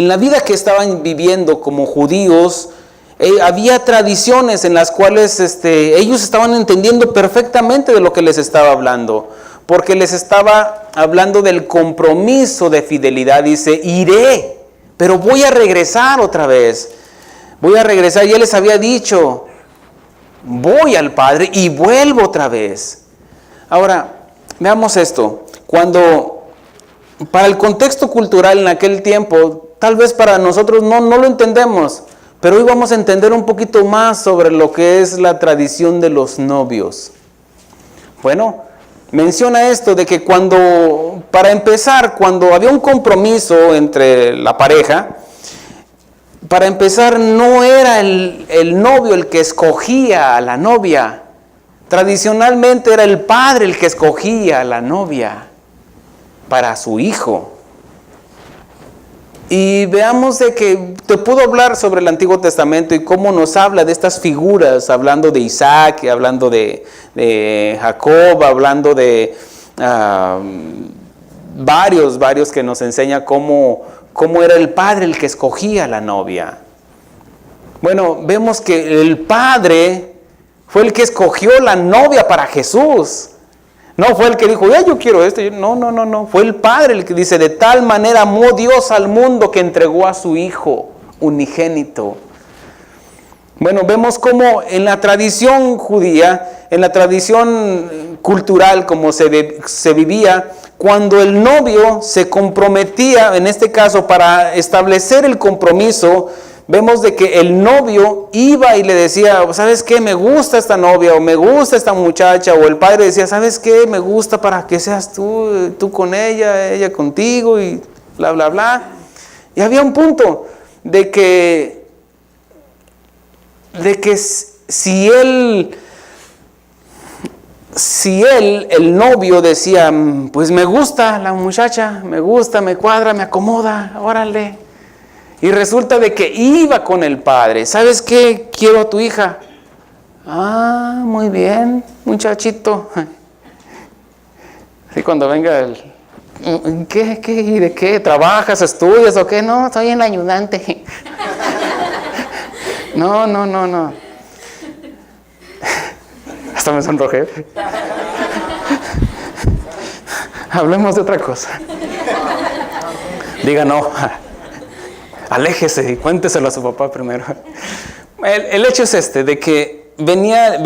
la vida que estaban viviendo como judíos. Había tradiciones en las cuales ellos estaban entendiendo perfectamente de lo que les estaba hablando, porque les estaba hablando del compromiso de fidelidad. Dice, iré, pero voy a regresar otra vez. Voy a regresar. Y él les había dicho, voy al Padre y vuelvo otra vez. Ahora, veamos esto. Para el contexto cultural en aquel tiempo, tal vez para nosotros no lo entendemos, pero hoy vamos a entender un poquito más sobre lo que es la tradición de los novios. Bueno, menciona esto de que para empezar, cuando había un compromiso entre la pareja, para empezar no era el novio el que escogía a la novia. Tradicionalmente era el padre el que escogía a la novia para su hijo. Y veamos de que te puedo hablar sobre el Antiguo Testamento y cómo nos habla de estas figuras, hablando de Isaac, hablando de Jacob, hablando de varios que nos enseña cómo era el padre el que escogía a la novia. Bueno, vemos que el padre fue el que escogió la novia para Jesús. No fue el que dijo, yo quiero esto. No. Fue el Padre el que dice, de tal manera amó Dios al mundo que entregó a su Hijo unigénito. Bueno, vemos cómo en la tradición judía, en la tradición cultural como se vivía, cuando el novio se comprometía, en este caso para establecer el compromiso, vemos de que el novio iba y le decía, ¿sabes qué? Me gusta esta novia, o me gusta esta muchacha, o el padre decía, ¿sabes qué? Me gusta para que seas tú con ella contigo, y bla, bla, bla. Y había un punto de que si el novio decía, pues me gusta la muchacha, me gusta, me cuadra, me acomoda, órale. Y resulta de que iba con el padre. ¿Sabes qué? Quiero a tu hija. Ah, muy bien, muchachito. Así cuando venga ¿qué? ¿Y de qué? ¿Trabajas, estudias o qué? No, soy el ayudante. No. Hasta me sonrojé. Hablemos de otra cosa. Diga no. Aléjese y cuénteselo a su papá primero. El hecho es de que podía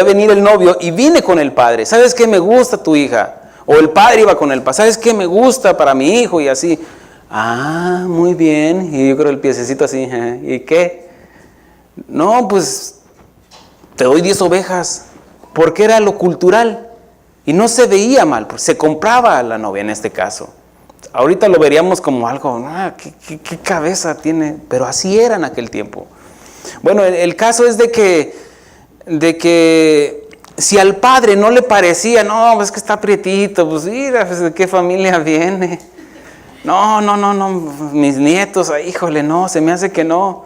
venir el novio y vine con el padre. ¿Sabes qué? Me gusta tu hija. O el padre iba con el padre. ¿Sabes qué? Me gusta para mi hijo y así. Ah, muy bien. Y yo creo el piececito así. ¿Y qué? No, pues te doy 10 ovejas. Porque era lo cultural. Y no se veía mal. Pues se compraba a la novia en este caso. Ahorita lo veríamos como algo, ¿qué cabeza tiene? Pero así era en aquel tiempo. Bueno, el caso es de que si al padre no le parecía, no, es que está prietito, pues mira, pues, ¿de qué familia viene? No, mis nietos, híjole, no, se me hace que no.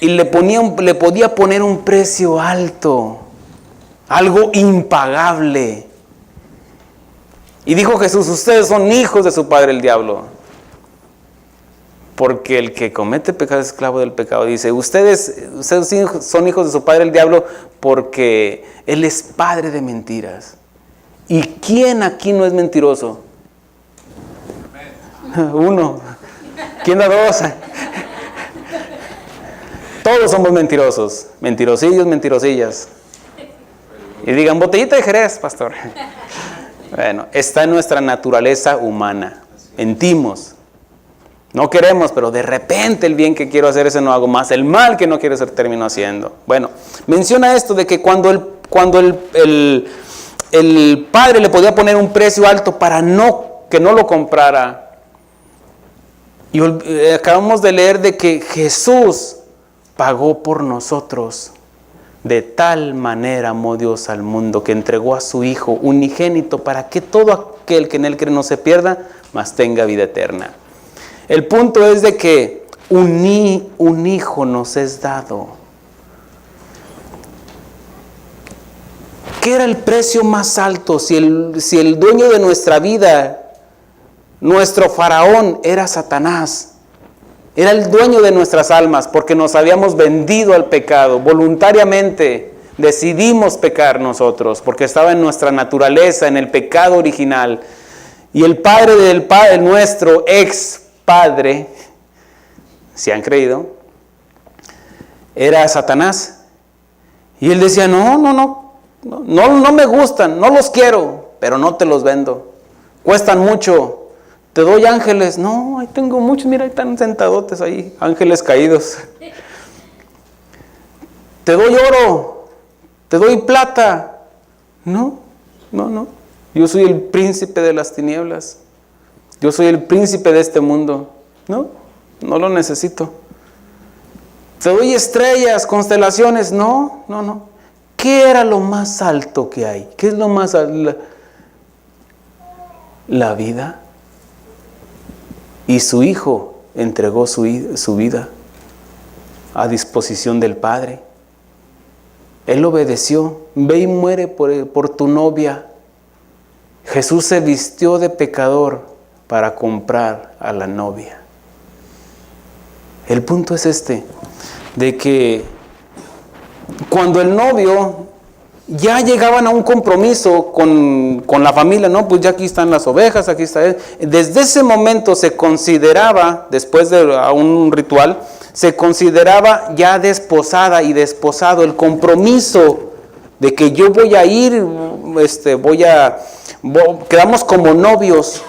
Y le podía poner un precio alto, algo impagable. Y dijo Jesús, ustedes son hijos de su padre el diablo. Porque el que comete pecado es esclavo del pecado. Dice, ustedes son hijos de su padre el diablo porque él es padre de mentiras. ¿Y quién aquí no es mentiroso? Uno. ¿Quién da dos? Todos somos mentirosos. Mentirosillos, mentirosillas. Y digan, botellita de Jerez, pastor. Bueno, está en nuestra naturaleza humana. Mentimos. No queremos, pero de repente el bien que quiero hacer ese no hago, más el mal que no quiero hacer termino haciendo. Bueno, menciona esto de que cuando el padre le podía poner un precio alto para que no lo comprara. Y acabamos de leer de que Jesús pagó por nosotros. De tal manera amó Dios al mundo que entregó a su Hijo unigénito para que todo aquel que en él cree no se pierda, mas tenga vida eterna. El punto es de que un hijo nos es dado. ¿Qué era el precio más alto? Si el dueño de nuestra vida, nuestro faraón, era Satanás. Era el dueño de nuestras almas porque nos habíamos vendido al pecado. Voluntariamente decidimos pecar nosotros porque estaba en nuestra naturaleza, en el pecado original. Y el padre del padre, nuestro ex padre, si han creído, era Satanás. Y él decía, no me gustan, no los quiero, pero no te los vendo. Cuestan mucho. Te doy ángeles. No, ahí tengo muchos, mira, ahí están sentadotes ahí, ángeles caídos. Te doy oro, te doy plata. No. Yo soy el príncipe de las tinieblas. Yo soy el príncipe de este mundo. No lo necesito. Te doy estrellas, constelaciones. No. ¿Qué era lo más alto que hay? ¿Qué es lo más alto? La vida. Y su Hijo entregó su vida a disposición del Padre. Él obedeció. Ve y muere por tu novia. Jesús se vistió de pecador para comprar a la novia. El punto es de que cuando el novio ya llegaban a un compromiso con la familia, no, pues ya aquí están las ovejas, aquí está él. Desde ese momento se consideraba, después de un ritual, se consideraba ya desposada y desposado. El compromiso de que yo voy a ir, quedamos como novios.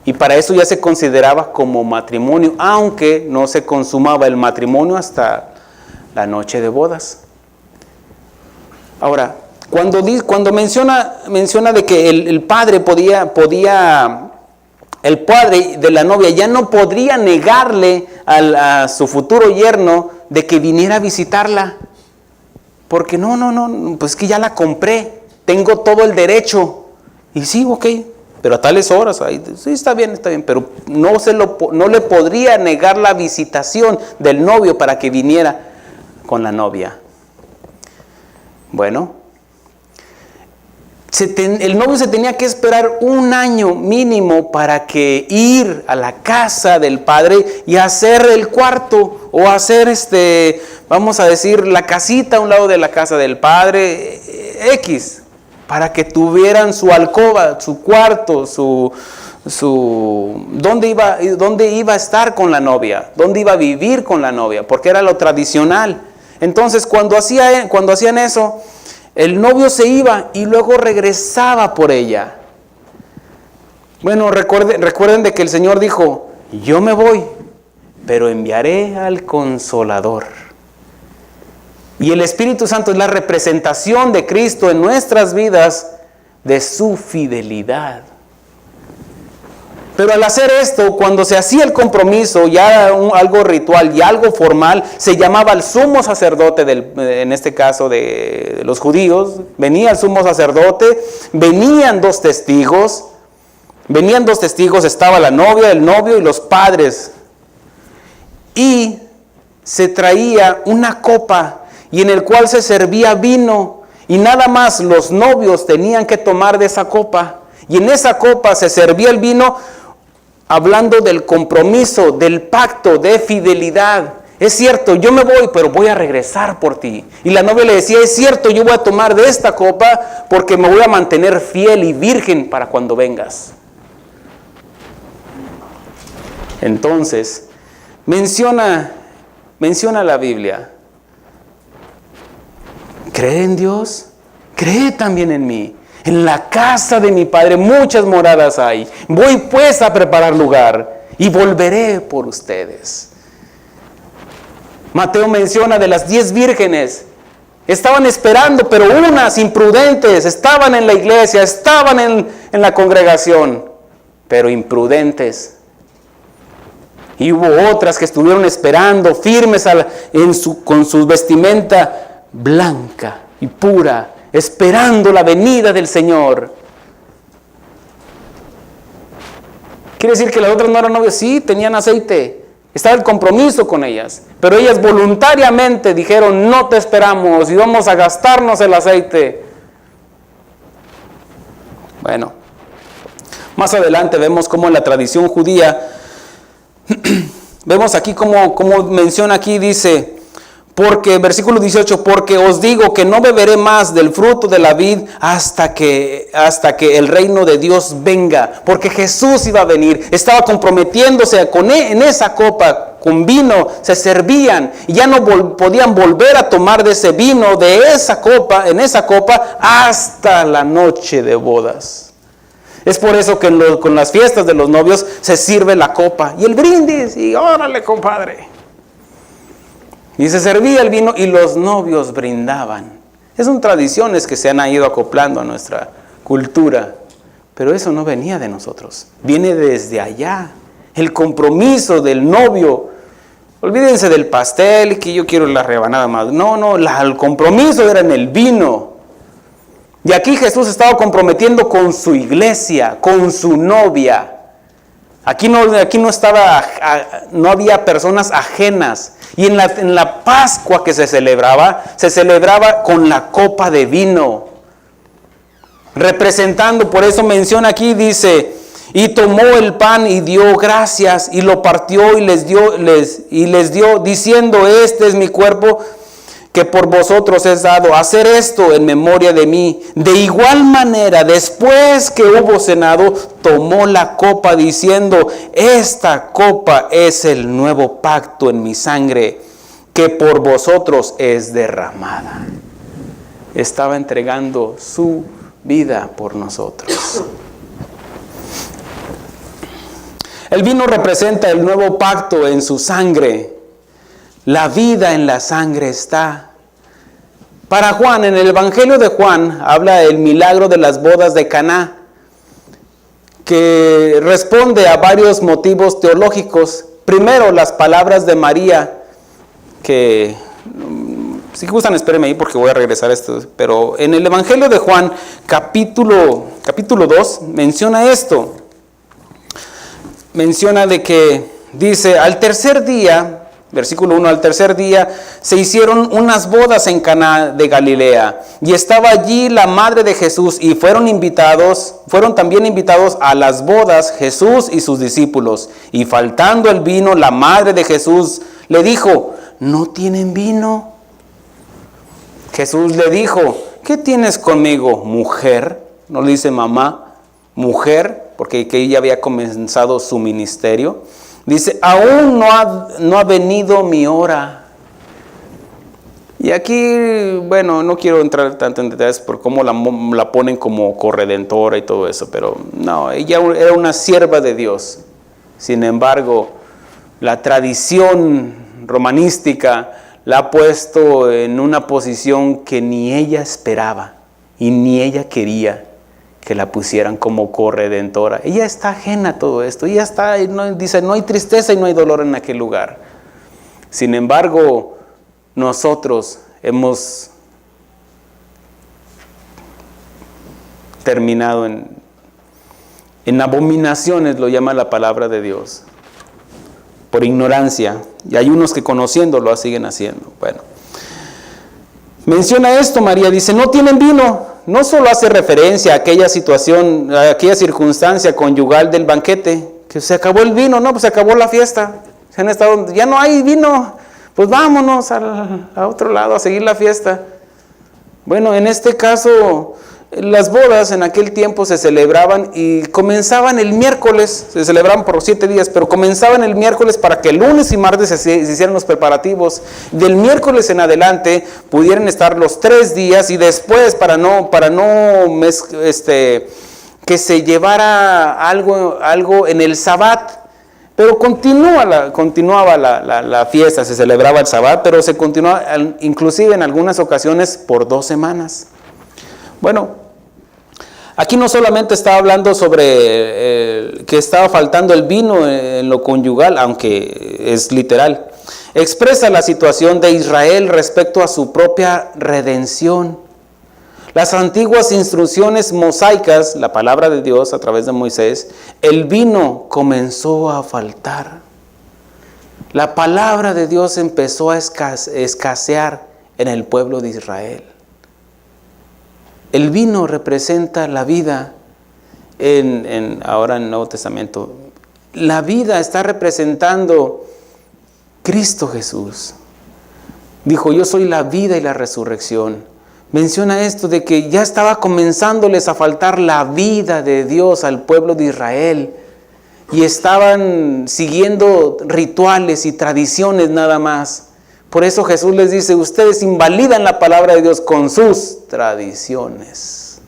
Y para eso ya se consideraba como matrimonio, aunque no se consumaba el matrimonio hasta la noche de bodas. Ahora, cuando menciona de que el padre el padre de la novia ya no podría negarle a su futuro yerno de que viniera a visitarla. Porque pues que ya la compré, tengo todo el derecho. Y sí, ok, pero a tales horas, sí, está bien, pero no le podría negar la visitación del novio para que viniera con la novia. Bueno, el novio se tenía que esperar un año mínimo para que ir a la casa del padre y hacer el cuarto o hacer vamos a decir, la casita a un lado de la casa del padre X, para que tuvieran su alcoba, su cuarto, dónde iba a estar con la novia, dónde iba a vivir con la novia, porque era lo tradicional. Entonces, cuando hacían eso, el novio se iba y luego regresaba por ella. Bueno, recuerden de que el Señor dijo, yo me voy, pero enviaré al Consolador. Y el Espíritu Santo es la representación de Cristo en nuestras vidas, de su fidelidad. Pero al hacer esto, cuando se hacía el compromiso, ya algo ritual y algo formal, se llamaba al sumo sacerdote, en este caso de los judíos. Venía el sumo sacerdote, venían dos testigos, estaba la novia, el novio y los padres. Y se traía una copa y en el cual se servía vino, y nada más los novios tenían que tomar de esa copa. Y en esa copa se servía el vino, hablando del compromiso, del pacto, de fidelidad. Es cierto, yo me voy, pero voy a regresar por ti. Y la novia le decía, es cierto, yo voy a tomar de esta copa porque me voy a mantener fiel y virgen para cuando vengas. Entonces, menciona la Biblia. ¿Cree en Dios? Cree también en mí. En la casa de mi Padre muchas moradas hay. Voy pues a preparar lugar. y volveré por ustedes. Mateo menciona de las 10 vírgenes. Estaban esperando, pero unas imprudentes estaban en la iglesia, estaban en la congregación, pero imprudentes. Y hubo otras que estuvieron esperando, firmes con su vestimenta blanca y pura, esperando la venida del Señor. Quiere decir que las otras no eran novias, sí, tenían aceite, estaba el compromiso con ellas, pero ellas voluntariamente dijeron, no te esperamos y vamos a gastarnos el aceite. Bueno, más adelante vemos cómo en la tradición judía, vemos aquí como menciona aquí, dice, porque, versículo 18, porque os digo que no beberé más del fruto de la vid hasta que el reino de Dios venga. Porque Jesús iba a venir, estaba comprometiéndose en esa copa, con vino, se servían y ya no podían volver a tomar de ese vino, de esa copa, en esa copa, hasta la noche de bodas. Es por eso que con las fiestas de los novios se sirve la copa y el brindis, y órale, compadre. Y se servía el vino y los novios brindaban. Son tradiciones que se han ido acoplando a nuestra cultura, pero eso no venía de nosotros, viene desde allá. El compromiso del novio. Olvídense del pastel, que yo quiero la rebanada más. No, el compromiso era en el vino. Y aquí Jesús estaba comprometiendo con su iglesia, con su novia. Aquí no había personas ajenas. Y en la Pascua que se celebraba con la copa de vino. Representando, por eso menciona aquí, dice, y tomó el pan y dio gracias y lo partió y les dio diciendo, este es mi cuerpo que por vosotros es dado, hacer esto en memoria de mí. De igual manera, después que hubo cenado, tomó la copa diciendo, esta copa es el nuevo pacto en mi sangre, que por vosotros es derramada. Estaba entregando su vida por nosotros. El vino representa el nuevo pacto en su sangre. La vida en la sangre está. Para Juan, en el Evangelio de Juan, habla del milagro de las bodas de Caná, que responde a varios motivos teológicos. Primero, las palabras de María, que, si gustan, espérenme ahí porque voy a regresar a esto. Pero en el Evangelio de Juan, capítulo 2, menciona esto. Menciona de que, dice, al tercer día, versículo 1, al tercer día se hicieron unas bodas en Caná de Galilea y estaba allí la madre de Jesús y fueron también invitados a las bodas Jesús y sus discípulos. Y faltando el vino, la madre de Jesús le dijo, ¿no tienen vino? Jesús le dijo, ¿qué tienes conmigo, mujer? No le dice mamá, mujer, porque ella había comenzado su ministerio. Dice, aún no ha venido mi hora. Y aquí, bueno, no quiero entrar tanto en detalles por cómo la ponen como corredentora y todo eso, pero no, ella era una sierva de Dios. Sin embargo, la tradición romanística la ha puesto en una posición que ni ella esperaba y ni ella quería que la pusieran como corredentora. Ella está ajena a todo esto. Ella está, dice, no hay tristeza y no hay dolor en aquel lugar. Sin embargo, nosotros hemos terminado en abominaciones, lo llama la palabra de Dios, por ignorancia. Y hay unos que conociéndolo siguen haciendo. Bueno, menciona esto María, dice, no tienen vino. No solo hace referencia a aquella situación, a aquella circunstancia conyugal del banquete, que se acabó el vino, no, pues se acabó la fiesta. Ya no hay vino, pues vámonos a otro lado a seguir la fiesta. Bueno, en este caso, las bodas en aquel tiempo se celebraban y comenzaban el miércoles, se celebraban por 7 días, pero comenzaban el miércoles para que el lunes y martes se hicieran los preparativos. Del miércoles en adelante pudieran estar los 3 días y después que se llevara algo en el Sabbat. Pero continuaba la fiesta, se celebraba el Sabbat, pero se continuaba inclusive en algunas ocasiones por 2 semanas. Bueno, aquí no solamente está hablando sobre que estaba faltando el vino en lo conyugal, aunque es literal. Expresa la situación de Israel respecto a su propia redención. Las antiguas instrucciones mosaicas, la palabra de Dios a través de Moisés, el vino comenzó a faltar. La palabra de Dios empezó a escasear en el pueblo de Israel. El vino representa la vida ahora en el Nuevo Testamento. La vida está representando Cristo Jesús. Dijo, yo soy la vida y la resurrección. Menciona esto de que ya estaba comenzándoles a faltar la vida de Dios al pueblo de Israel. Y estaban siguiendo rituales y tradiciones nada más. Por eso Jesús les dice, ustedes invalidan la palabra de Dios con sus tradiciones.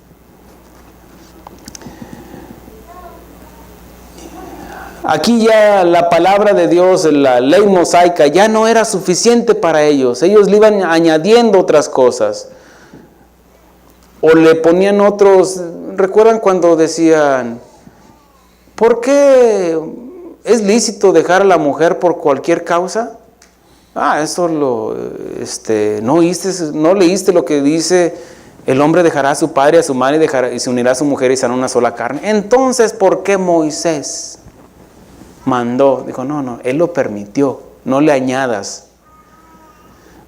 Aquí ya la palabra de Dios, la ley mosaica, ya no era suficiente para ellos. Ellos le iban añadiendo otras cosas. O le ponían otros. ¿Recuerdan cuando decían, ¿por qué es lícito dejar a la mujer por cualquier causa? Eso no leíste lo que dice, el hombre dejará a su padre y a su madre y se unirá a su mujer y serán una sola carne. Entonces, ¿por qué Moisés mandó? Dijo, no, él lo permitió, no le añadas.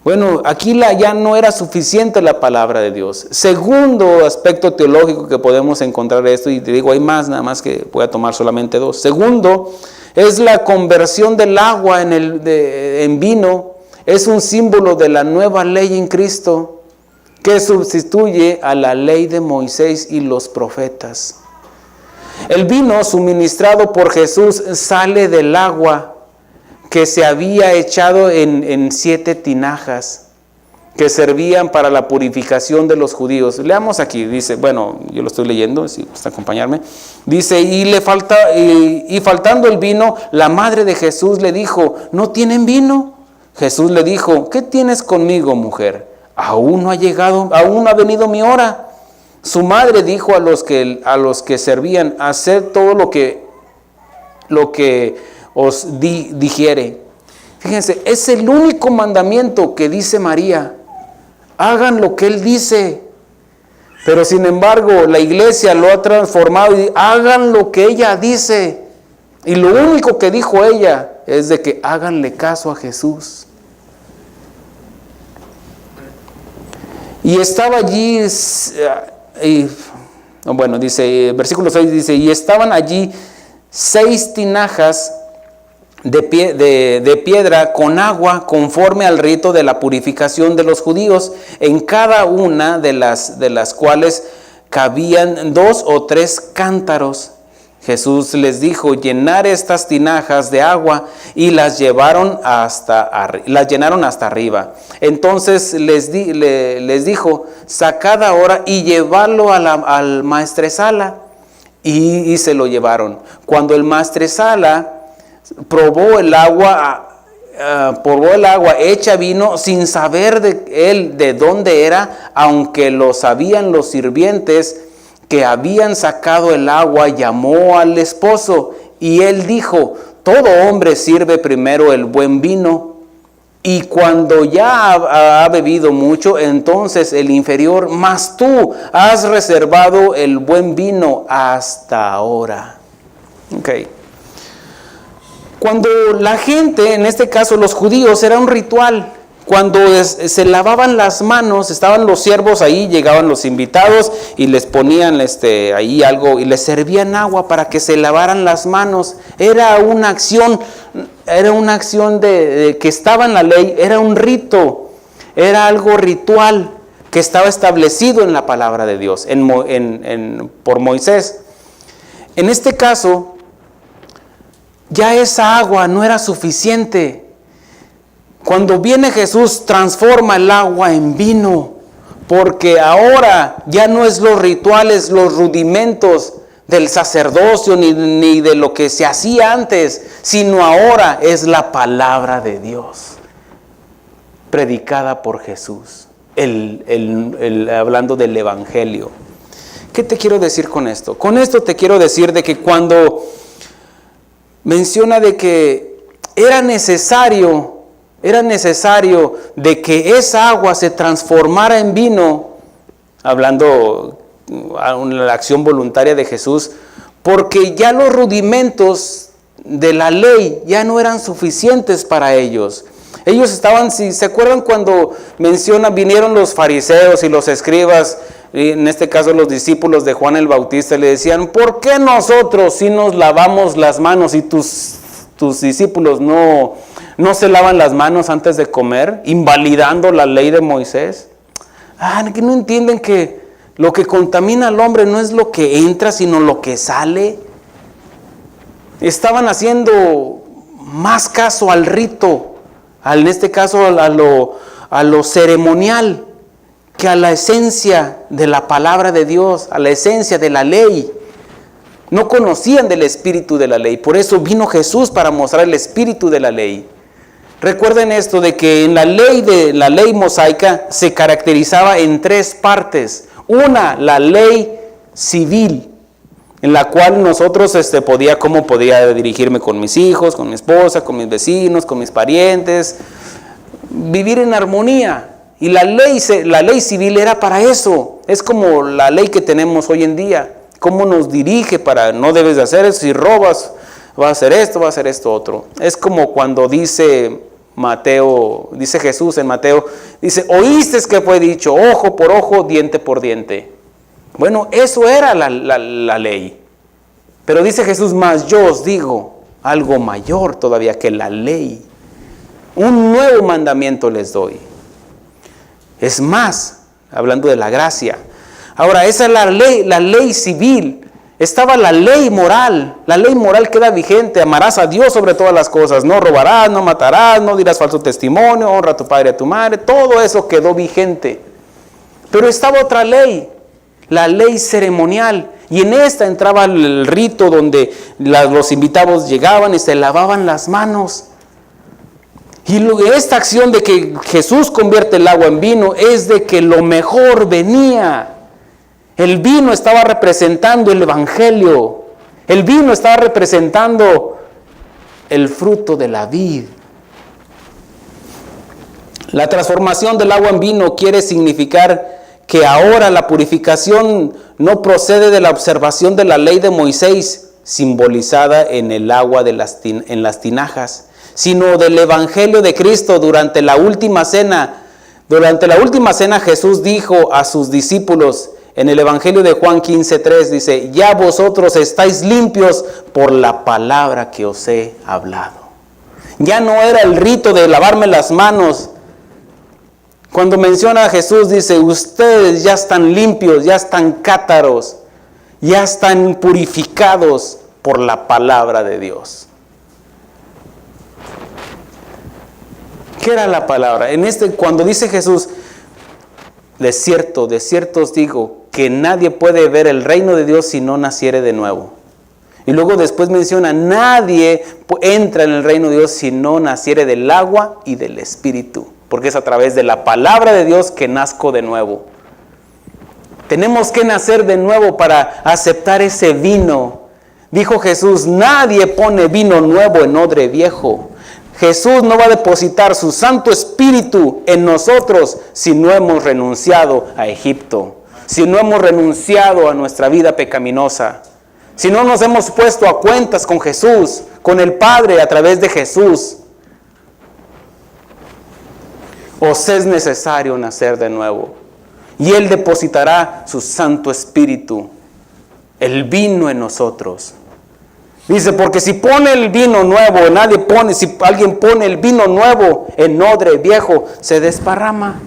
Bueno, aquí ya no era suficiente la palabra de Dios. Segundo aspecto teológico que podemos encontrar esto, y te digo, hay más, nada más que voy a tomar solamente 2. Segundo, es la conversión del agua en vino. Es un símbolo de la nueva ley en Cristo que sustituye a la ley de Moisés y los profetas. El vino suministrado por Jesús sale del agua que se había echado en 7 tinajas que servían para la purificación de los judíos. Leamos aquí, dice, bueno, yo lo estoy leyendo, si gusta acompañarme. Dice, y faltando el vino, la madre de Jesús le dijo, ¿no tienen vino? Jesús le dijo, ¿qué tienes conmigo, mujer? Aún no ha venido mi hora. Su madre dijo a los que servían, haced todo lo que os dijere. Fíjense, es el único mandamiento que dice María. Hagan lo que Él dice. Pero sin embargo, la iglesia lo ha transformado y hagan lo que ella dice. Y lo único que dijo ella es de que háganle caso a Jesús. Y estaba allí, dice, versículo 6 dice, y estaban allí 6 tinajas de piedra con agua conforme al rito de la purificación de los judíos, en cada una de las cuales cabían 2 o 3 cántaros. Jesús les dijo, llenar estas tinajas de agua, y las llenaron hasta arriba. Entonces les dijo, sacad ahora y llevadlo al maestresala. Y se lo llevaron. Cuando el maestresala probó el agua hecha vino, sin saber de dónde era, aunque lo sabían los sirvientes que habían sacado el agua, llamó al esposo, y él dijo, todo hombre sirve primero el buen vino, y cuando ya ha bebido mucho, entonces el inferior, mas tú has reservado el buen vino hasta ahora. Okay. Cuando la gente, en este caso los judíos, era un ritual. Cuando se lavaban las manos, estaban los siervos ahí, llegaban los invitados y les ponían ahí algo y les servían agua para que se lavaran las manos. Era una acción de que estaba en la ley, era un rito, era algo ritual que estaba establecido en la palabra de Dios, por Moisés. En este caso, ya esa agua no era suficiente. Cuando viene Jesús, transforma el agua en vino, porque ahora ya no es los rituales, los rudimentos del sacerdocio ni de lo que se hacía antes, sino ahora es la palabra de Dios, predicada por Jesús, hablando del Evangelio. ¿Qué te quiero decir con esto? Con esto te quiero decir de que cuando menciona de que era necesario de que esa agua se transformara en vino, hablando de la acción voluntaria de Jesús, porque ya los rudimentos de la ley ya no eran suficientes para ellos. Ellos estaban, si se acuerdan cuando menciona, vinieron los fariseos y los escribas, y en este caso los discípulos de Juan el Bautista, le decían, ¿por qué nosotros sí nos lavamos las manos y tus discípulos no se lavan las manos antes de comer, invalidando la ley de Moisés? Que no entienden que lo que contamina al hombre no es lo que entra, sino lo que sale. Estaban haciendo más caso al rito, en este caso a lo ceremonial, que a la esencia de la palabra de Dios, a la esencia de la ley. No conocían del espíritu de la ley, por eso vino Jesús para mostrar el espíritu de la ley. Recuerden esto de que en la ley mosaica se caracterizaba en 3 partes. Una, la ley civil, en la cual nosotros cómo podía dirigirme con mis hijos, con mi esposa, con mis vecinos, con mis parientes, vivir en armonía. Y la ley civil era para eso. Es como la ley que tenemos hoy en día. Cómo nos dirige para no debes de hacer eso, si robas, va a hacer esto otro. Es como cuando dice Jesús en Mateo, dice, oíste que fue dicho, ojo por ojo, diente por diente. Bueno, eso era la ley. Pero dice Jesús, más yo os digo, algo mayor todavía que la ley. Un nuevo mandamiento les doy. Es más, hablando de la gracia. Ahora, esa es la ley civil. Estaba la ley moral. La ley moral queda vigente. Amarás a Dios sobre todas las cosas. No robarás, no matarás, no dirás falso testimonio, honra a tu padre y a tu madre. Todo eso quedó vigente. Pero estaba otra ley, la ley ceremonial. Y en esta entraba el rito donde los invitados llegaban y se lavaban las manos. Y esta acción de que Jesús convierte el agua en vino es de que lo mejor venía. El vino estaba representando el Evangelio. El vino estaba representando el fruto de la vid. La transformación del agua en vino quiere significar que ahora la purificación no procede de la observación de la ley de Moisés, simbolizada en el agua en las tinajas, sino del Evangelio de Cristo. Durante la última cena Jesús dijo a sus discípulos, en el Evangelio de Juan 15:3 dice, ya vosotros estáis limpios por la palabra que os he hablado. Ya no era el rito de lavarme las manos. Cuando menciona a Jesús dice, ustedes ya están limpios, ya están cátaros, ya están purificados por la palabra de Dios. ¿Qué era la palabra? Cuando dice Jesús, de cierto os digo, que nadie puede ver el reino de Dios si no naciere de nuevo. Y luego después menciona, nadie entra en el reino de Dios si no naciere del agua y del Espíritu. Porque es a través de la palabra de Dios que nazco de nuevo. Tenemos que nacer de nuevo para aceptar ese vino. Dijo Jesús, nadie pone vino nuevo en odre viejo. Jesús no va a depositar su Santo Espíritu en nosotros si no hemos renunciado a Egipto, si no hemos renunciado a nuestra vida pecaminosa, si no nos hemos puesto a cuentas con Jesús, con el Padre a través de Jesús. Os es necesario nacer de nuevo. Y Él depositará su Santo Espíritu, el vino en nosotros. Dice, porque si pone el vino nuevo, si alguien pone el vino nuevo en odre viejo, se desparrama.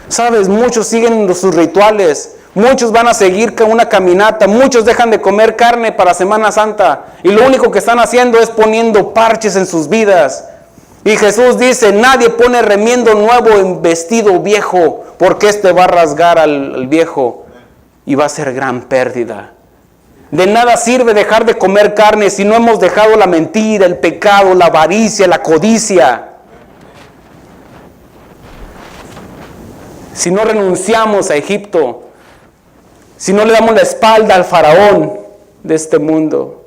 Sabes, muchos siguen sus rituales, muchos van a seguir con una caminata, muchos dejan de comer carne para Semana Santa y lo único que están haciendo es poniendo parches en sus vidas. Y Jesús dice, nadie pone remiendo nuevo en vestido viejo, porque va a rasgar al viejo y va a ser gran pérdida. De nada sirve dejar de comer carne si no hemos dejado la mentira, el pecado, la avaricia, la codicia. Si no renunciamos a Egipto, si no le damos la espalda al faraón de este mundo,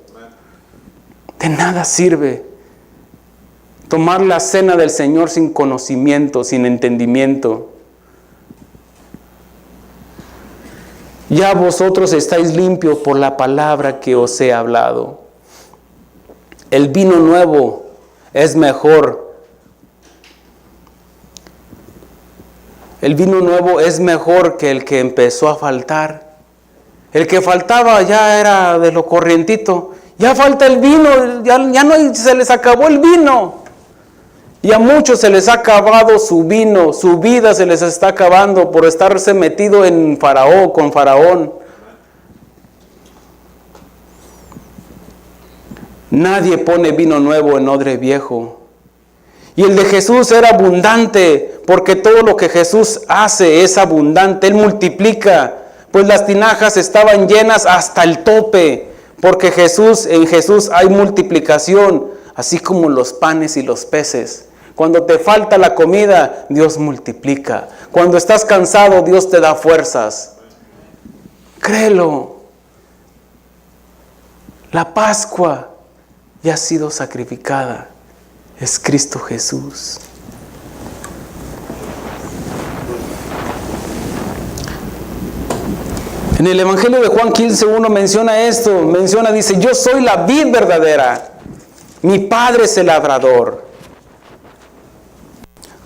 de nada sirve tomar la cena del Señor sin conocimiento, sin entendimiento. Ya vosotros estáis limpios por la palabra que os he hablado. El vino nuevo es mejor. El vino nuevo es mejor que el que empezó a faltar. El que faltaba ya era de lo corrientito. Ya falta el vino, ya no hay, se les acabó el vino. Y a muchos se les ha acabado su vino, su vida se les está acabando por estarse metido en Faraón, con Faraón. Nadie pone vino nuevo en odre viejo. Y el de Jesús era abundante, porque todo lo que Jesús hace es abundante. Él multiplica, pues las tinajas estaban llenas hasta el tope, porque en Jesús hay multiplicación, así como los panes y los peces. Cuando te falta la comida, Dios multiplica. Cuando estás cansado, Dios te da fuerzas. Créelo. La Pascua ya ha sido sacrificada. Es Cristo Jesús. En el Evangelio de Juan 15:1 menciona esto. Dice, yo soy la vid verdadera. Mi Padre es el labrador.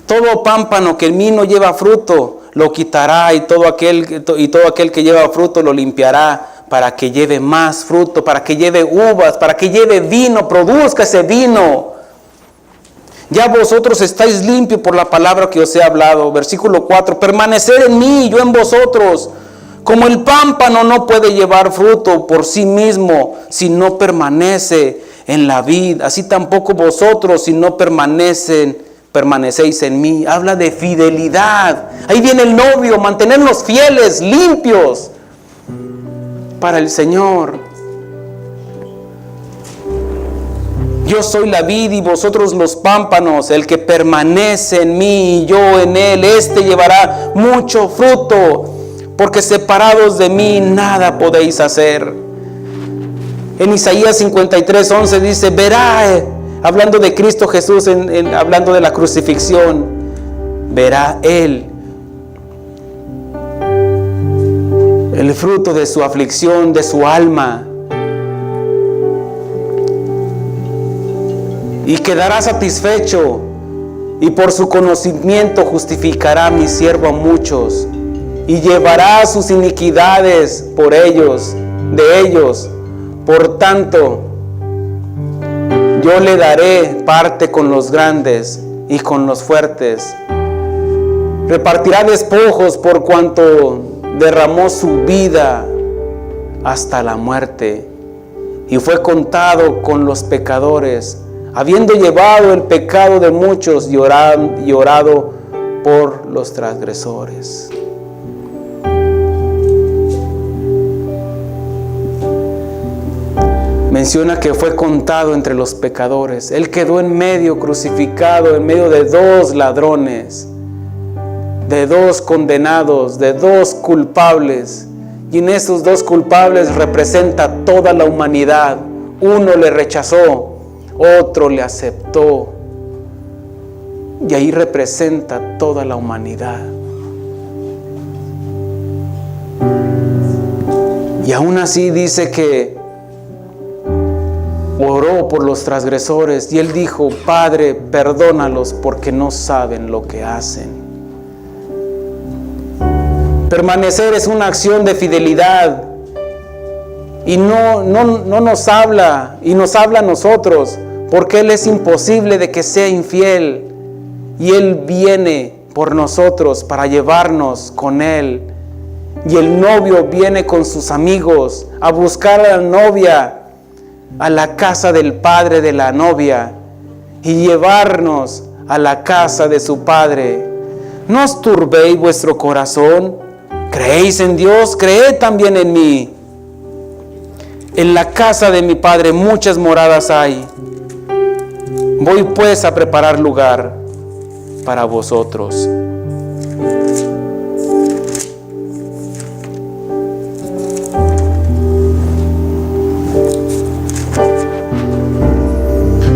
Todo pámpano que en mí no lleva fruto, lo quitará, y todo aquel que lleva fruto lo limpiará, para que lleve más fruto, para que lleve uvas, para que lleve vino, produzca ese vino. Ya vosotros estáis limpios por la palabra que os he hablado. Versículo 4, permanecer en mí y yo en vosotros. Como el pámpano no puede llevar fruto por sí mismo si no permanece en la vid, así tampoco vosotros si no permanecéis en mí. Habla de fidelidad. Ahí viene el novio, mantenernos fieles, limpios para el Señor. Yo soy la vid y vosotros los pámpanos. El que permanece en mí y yo en él, este llevará mucho fruto, porque separados de mí nada podéis hacer. En Isaías 53:11 dice, verá, hablando de Cristo Jesús, hablando de la crucifixión, verá él el fruto de su aflicción, de su alma, y quedará satisfecho, y por su conocimiento justificará a mi siervo a muchos, y llevará sus iniquidades de ellos. Por tanto, yo le daré parte con los grandes y con los fuertes. Repartirá despojos por cuanto derramó su vida hasta la muerte, y fue contado con los pecadores, habiendo llevado el pecado de muchos y orado por los transgresores. Menciona que fue contado entre los pecadores. Él quedó en medio, crucificado, en medio de dos ladrones, de dos condenados, de dos culpables. Y en esos dos culpables representa toda la humanidad. Uno le rechazó, otro le aceptó. Y ahí representa toda la humanidad. Y aún así dice que oró por los transgresores, y él dijo, Padre, perdónalos porque no saben lo que hacen. Permanecer es una acción de fidelidad, y no nos habla, y nos habla a nosotros, porque Él es imposible de que sea infiel, y Él viene por nosotros para llevarnos con Él. Y el novio viene con sus amigos a buscar a la novia a la casa del padre de la novia y llevarnos a la casa de su padre. No os turbéis vuestro corazón. ¿Creéis en Dios? Creed también en mí. En la casa de mi Padre muchas moradas hay. Voy pues a preparar lugar para vosotros.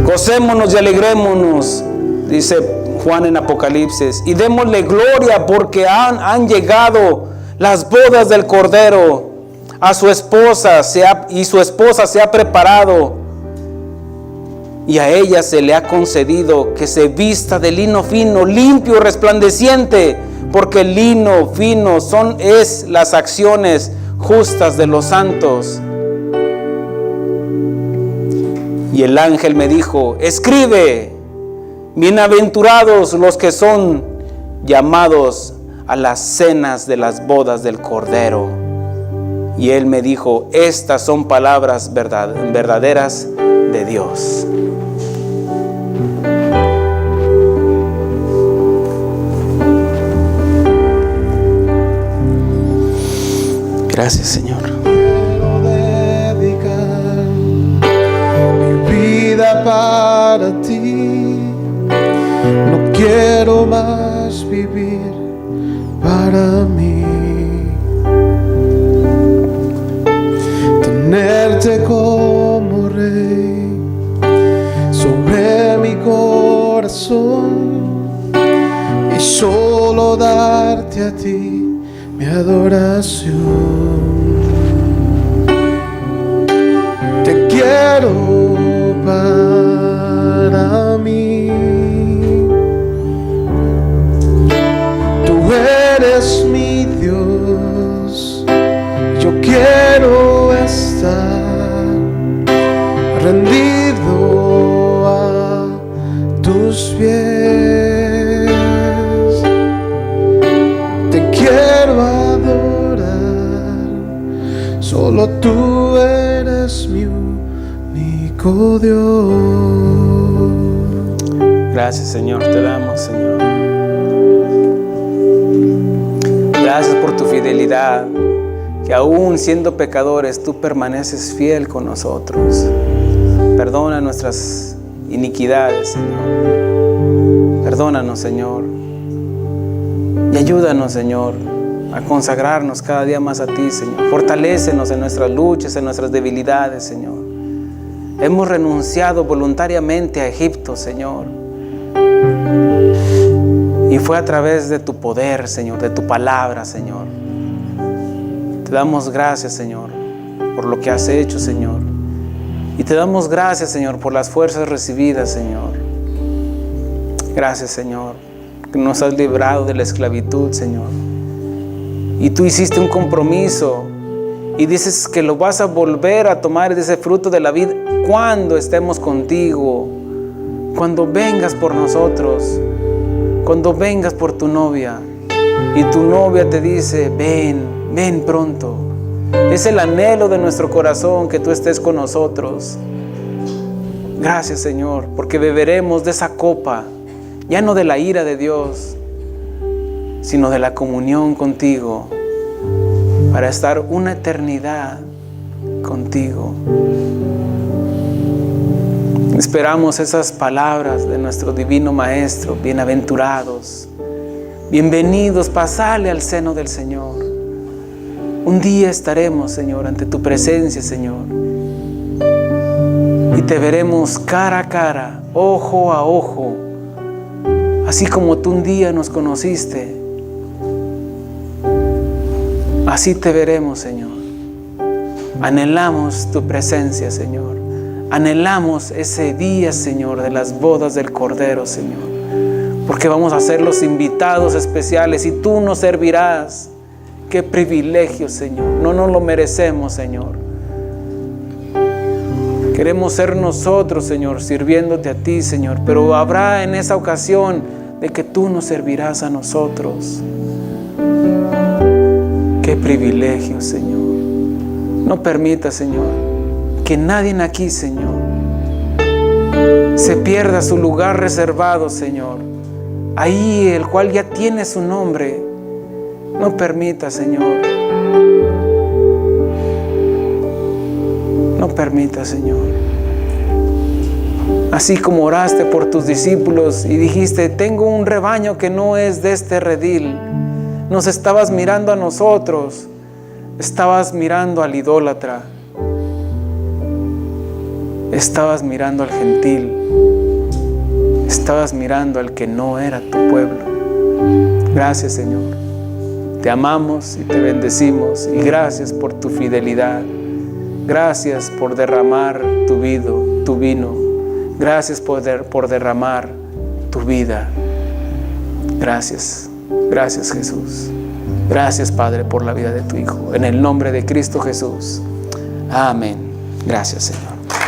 Gocémonos y alegrémonos, dice Juan en Apocalipsis, y démosle gloria porque han llegado las bodas del Cordero. A su esposa su esposa se ha preparado, y a ella se le ha concedido que se vista de lino fino, limpio, resplandeciente, porque el lino fino es las acciones justas de los santos. Y el ángel me dijo: escribe, bienaventurados los que son llamados a las cenas de las bodas del Cordero. Y él me dijo: estas son palabras verdaderas de Dios. Gracias, Señor. Quiero dedicar mi vida para ti. No quiero más vivir para mí. Tenerte como rey sobre mi corazón y solo darte a ti mi adoración. Te quiero para mí. Tú eres mi Dios. Yo quiero estar rendido a tus pies. Te quiero adorar. Solo tú eres mi único Dios. Gracias, Señor, te damos, Señor. Gracias por tu fidelidad, que aún siendo pecadores, tú permaneces fiel con nosotros. Perdona nuestras iniquidades, Señor. Perdónanos, Señor. Y ayúdanos, Señor, a consagrarnos cada día más a ti, Señor. Fortalécenos en nuestras luchas, en nuestras debilidades, Señor. Hemos renunciado voluntariamente a Egipto, Señor. Y fue a través de tu poder, Señor, de tu palabra, Señor. Te damos gracias, Señor, por lo que has hecho, Señor. Y te damos gracias, Señor, por las fuerzas recibidas, Señor. Gracias, Señor, que nos has librado de la esclavitud, Señor. Y tú hiciste un compromiso y dices que lo vas a volver a tomar de ese fruto de la vida cuando estemos contigo, cuando vengas por nosotros, cuando vengas por tu novia y tu novia te dice: ven pronto. Es el anhelo de nuestro corazón que tú estés con nosotros. Gracias, Señor, porque beberemos de esa copa, ya no de la ira de Dios, sino de la comunión contigo, para estar una eternidad contigo. Esperamos esas palabras de nuestro divino Maestro: bienaventurados, bienvenidos, pasale al seno del Señor. Un día estaremos, Señor, ante tu presencia, Señor, y te veremos cara a cara, ojo a ojo, así como tú un día nos conociste. Así te veremos, Señor. Anhelamos tu presencia, Señor. Anhelamos ese día, Señor, de las bodas del Cordero, Señor, porque vamos a ser los invitados especiales y tú nos servirás. Qué privilegio, Señor. No nos lo merecemos, Señor. Queremos ser nosotros, Señor, sirviéndote a ti, Señor, pero habrá en esa ocasión de que tú nos servirás a nosotros. Qué privilegio, Señor. No permita, Señor, que nadie aquí, Señor, se pierda su lugar reservado, Señor, ahí el cual ya tiene su nombre. No permita, Señor, permitas, Señor. Así como oraste por tus discípulos y dijiste, tengo un rebaño que no es de este redil. Nos estabas mirando a nosotros, estabas mirando al idólatra, estabas mirando al gentil, estabas mirando al que no era tu pueblo. Gracias, Señor. Te amamos y te bendecimos y gracias por tu fidelidad. Gracias por derramar tu vino. Gracias por derramar tu vida. Gracias. Gracias, Jesús. Gracias, Padre, por la vida de tu Hijo. En el nombre de Cristo Jesús. Amén. Gracias, Señor.